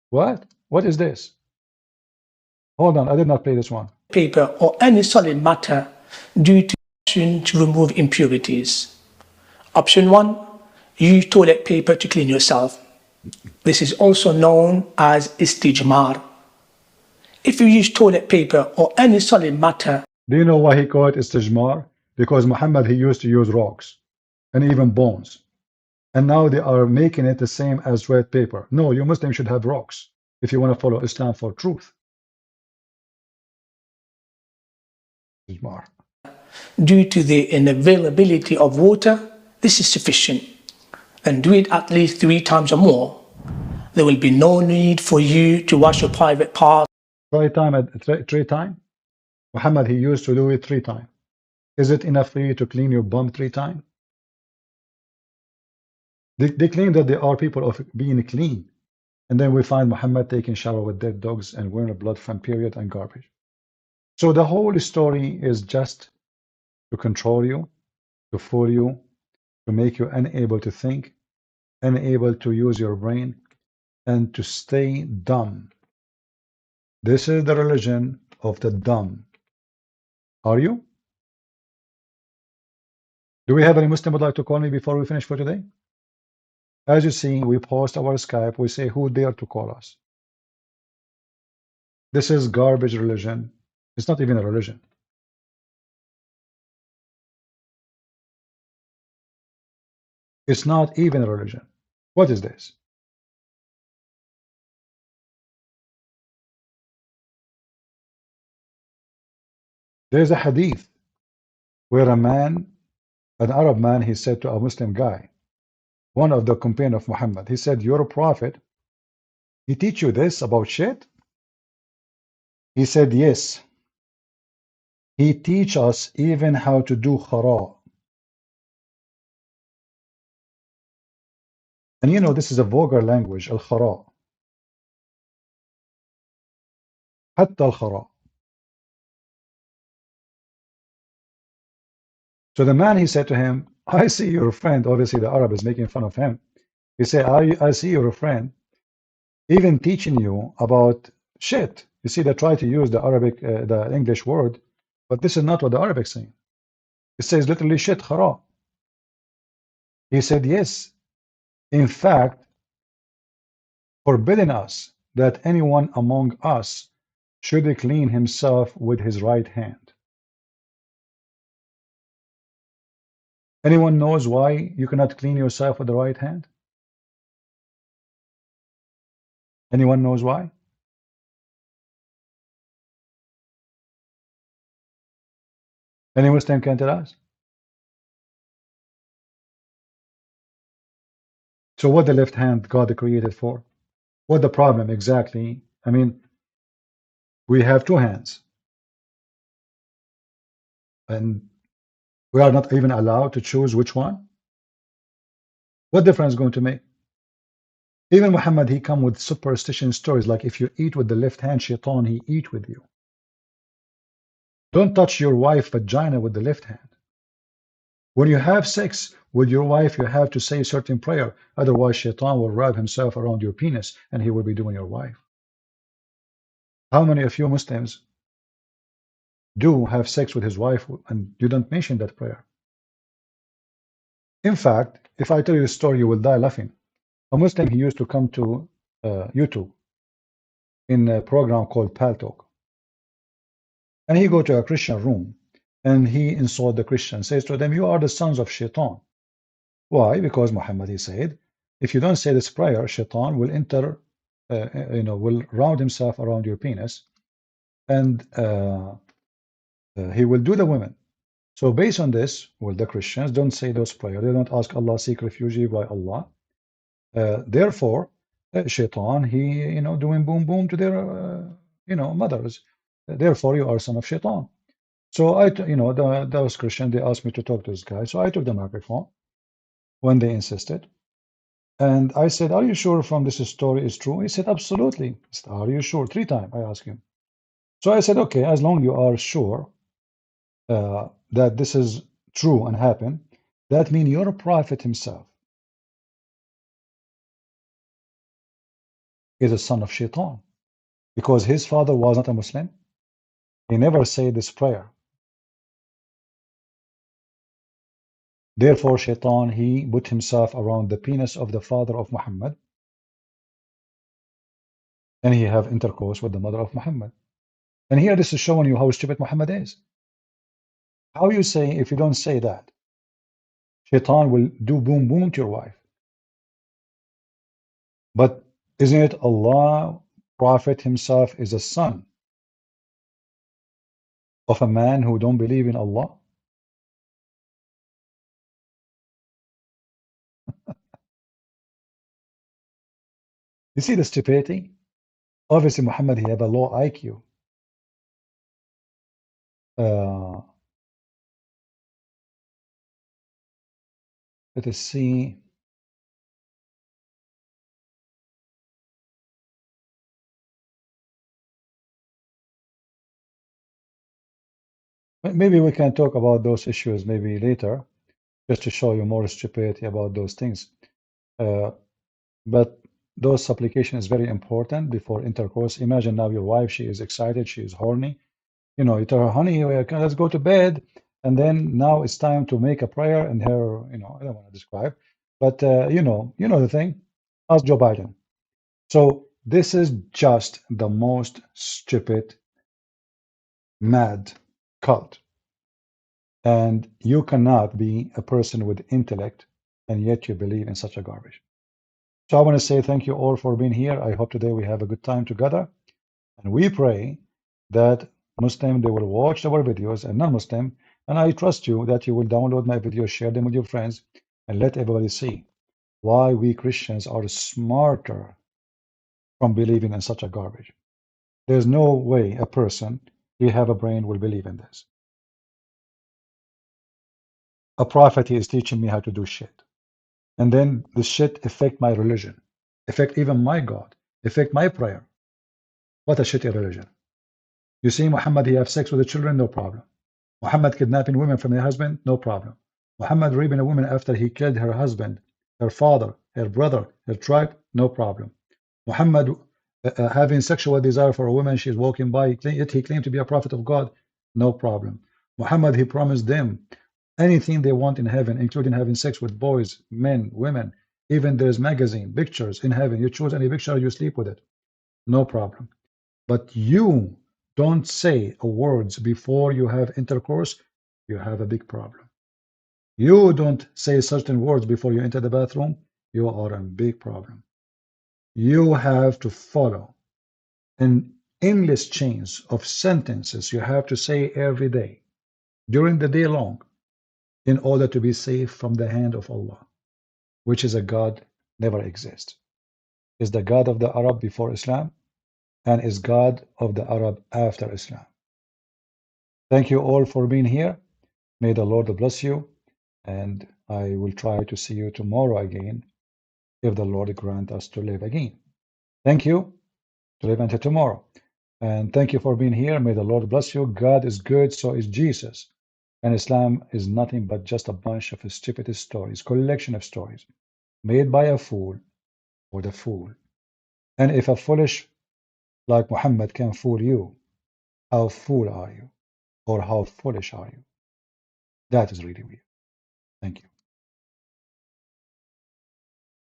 What? What is this? Hold on, I did not play this one. Paper or any solid matter due to remove impurities. Option 1, use toilet paper to clean yourself. This is also known as istijmar. If you use toilet paper or any solid matter. Do you know why he called it istijmar? Because Muhammad, he used to use rocks and even bones. And now they are making it the same as toilet paper. No, you Muslims should have rocks if you want to follow Islam for truth. Istijmar. Due to the unavailability of water, this is sufficient. And do it at least 3 times or more. There will be no need for you to wash your private parts. Three times? Muhammad, he used to do it 3 times. Is it enough for you to clean your bum 3 times? They claim that they are people of being clean. And then we find Muhammad taking shower with dead dogs and wearing a blood from period and garbage. So the whole story is just to control you, to fool you, to make you unable to think, unable to use your brain, and to stay dumb. This is the religion of the dumb. Are you? Do we have any Muslim would like to call me before we finish for today? As you see, we post our Skype, we say who dare to call us. This is garbage religion. It's not even a religion. It's not even a religion. What is this? There's a hadith where an Arab man, he said to a Muslim guy, one of the companions of Muhammad, he said, you're a prophet. He teach you this about shit? He said, yes. He teach us even how to do khara. And you know, this is a vulgar language, al-khara. Hatta al-khara. So the man, he said to him, I see your friend. Obviously, the Arab is making fun of him. He said, I see your friend even teaching you about shit. You see, they try to use the Arabic, the English word, but this is not what the Arabic is saying. It says literally shit, khara. He said, yes. In fact, forbidding us that anyone among us should clean himself with his right hand. Anyone knows why you cannot clean yourself with the right hand? Anyone knows why? Any Muslim can tell us? So what the left hand God created for? What the problem exactly? I mean, we have two hands, and we are not even allowed to choose which one. What difference is going to make? Even Muhammad, he come with superstition stories like if you eat with the left hand, shaitan, he eat with you. Don't touch your wife's vagina with the left hand. When you have sex with your wife, you have to say a certain prayer. Otherwise, shaitan will wrap himself around your penis and he will be doing your wife. How many of you Muslims do have sex with his wife and you don't mention that prayer? In fact, if I tell you the story, you will die laughing. A Muslim, he used to come to YouTube in a program called Pal Talk. And he go to a Christian room and he insult the Christian, says to them, you are the sons of shaitan. Why? Because Muhammad, he said, if you don't say this prayer, shaitan will enter, will round himself around your penis and he will do the women. So based on this, well, the Christians don't say those prayers. They don't ask Allah, seek refuge by Allah. Therefore, shaitan, he, doing boom boom to their, mothers. Therefore, you are son of shaitan. So those Christians, they asked me to talk to this guy. So I took the microphone when they insisted. And I said, are you sure from this story is true? He said, absolutely. He said, are you sure? 3 times I asked him. So I said, okay, as long as you are sure that this is true and happened, that means your prophet himself is a son of shaitan because his father was not a Muslim. He never said this prayer. Therefore, shaitan, he put himself around the penis of the father of Muhammad and he have intercourse with the mother of Muhammad. And here this is showing you how stupid Muhammad is. How you say, if you don't say that, shaitan will do boom boom to your wife. But isn't it Allah, Prophet himself is a son of a man who don't believe in Allah? You see the stupidity? Obviously, Muhammad, he have a low IQ. Let us see. Maybe we can talk about those issues maybe later, just to show you more stupidity about those things. But those supplication is very important before intercourse. Imagine now your wife, she is excited, she is horny. You tell her, honey, let's go to bed. And then now it's time to make a prayer and her, I don't want to describe, but you know the thing. Ask Joe Biden. So this is just the most stupid, mad cult. And you cannot be a person with intellect and yet you believe in such a garbage. So I want to say thank you all for being here. I hope today we have a good time together. And we pray that Muslim, they will watch our videos and non-Muslim. And I trust you that you will download my videos, share them with your friends, and let everybody see why we Christians are smarter from believing in such a garbage. There's no way a person who have a brain will believe in this. A prophet, he is teaching me how to do shit. And then this shit affect my religion, affect even my God, affect my prayer. What a shitty religion. You see, Muhammad, he have sex with the children, no problem. Muhammad kidnapping women from their husband, no problem. Muhammad raping a woman after he killed her husband, her father, her brother, her tribe, no problem. Muhammad having sexual desire for a woman, she's walking by, yet he claimed to be a prophet of God, no problem. Muhammad, he promised them anything they want in heaven, including having sex with boys, men, women. Even there's magazine, pictures in heaven. You choose any picture, you sleep with it. No problem. But you don't say words before you have intercourse, you have a big problem. You don't say certain words before you enter the bathroom, you are a big problem. You have to follow an endless chains of sentences you have to say every day. during the day long in order to be safe from the hand of Allah, which is a God never exists, is the God of the Arab before Islam, and is God of the Arab after Islam. Thank you all for being here. May the Lord bless you, and I will try to see you tomorrow again, if the Lord grant us to live again. Thank you, to live until tomorrow. And thank you for being here. May the Lord bless you. God is good, so is Jesus. And Islam is nothing but just a bunch of stupid stories, collection of stories, made by a fool for the fool. And if a foolish like Muhammad can fool you, how fool are you? Or how foolish are you? That is really weird. Thank you.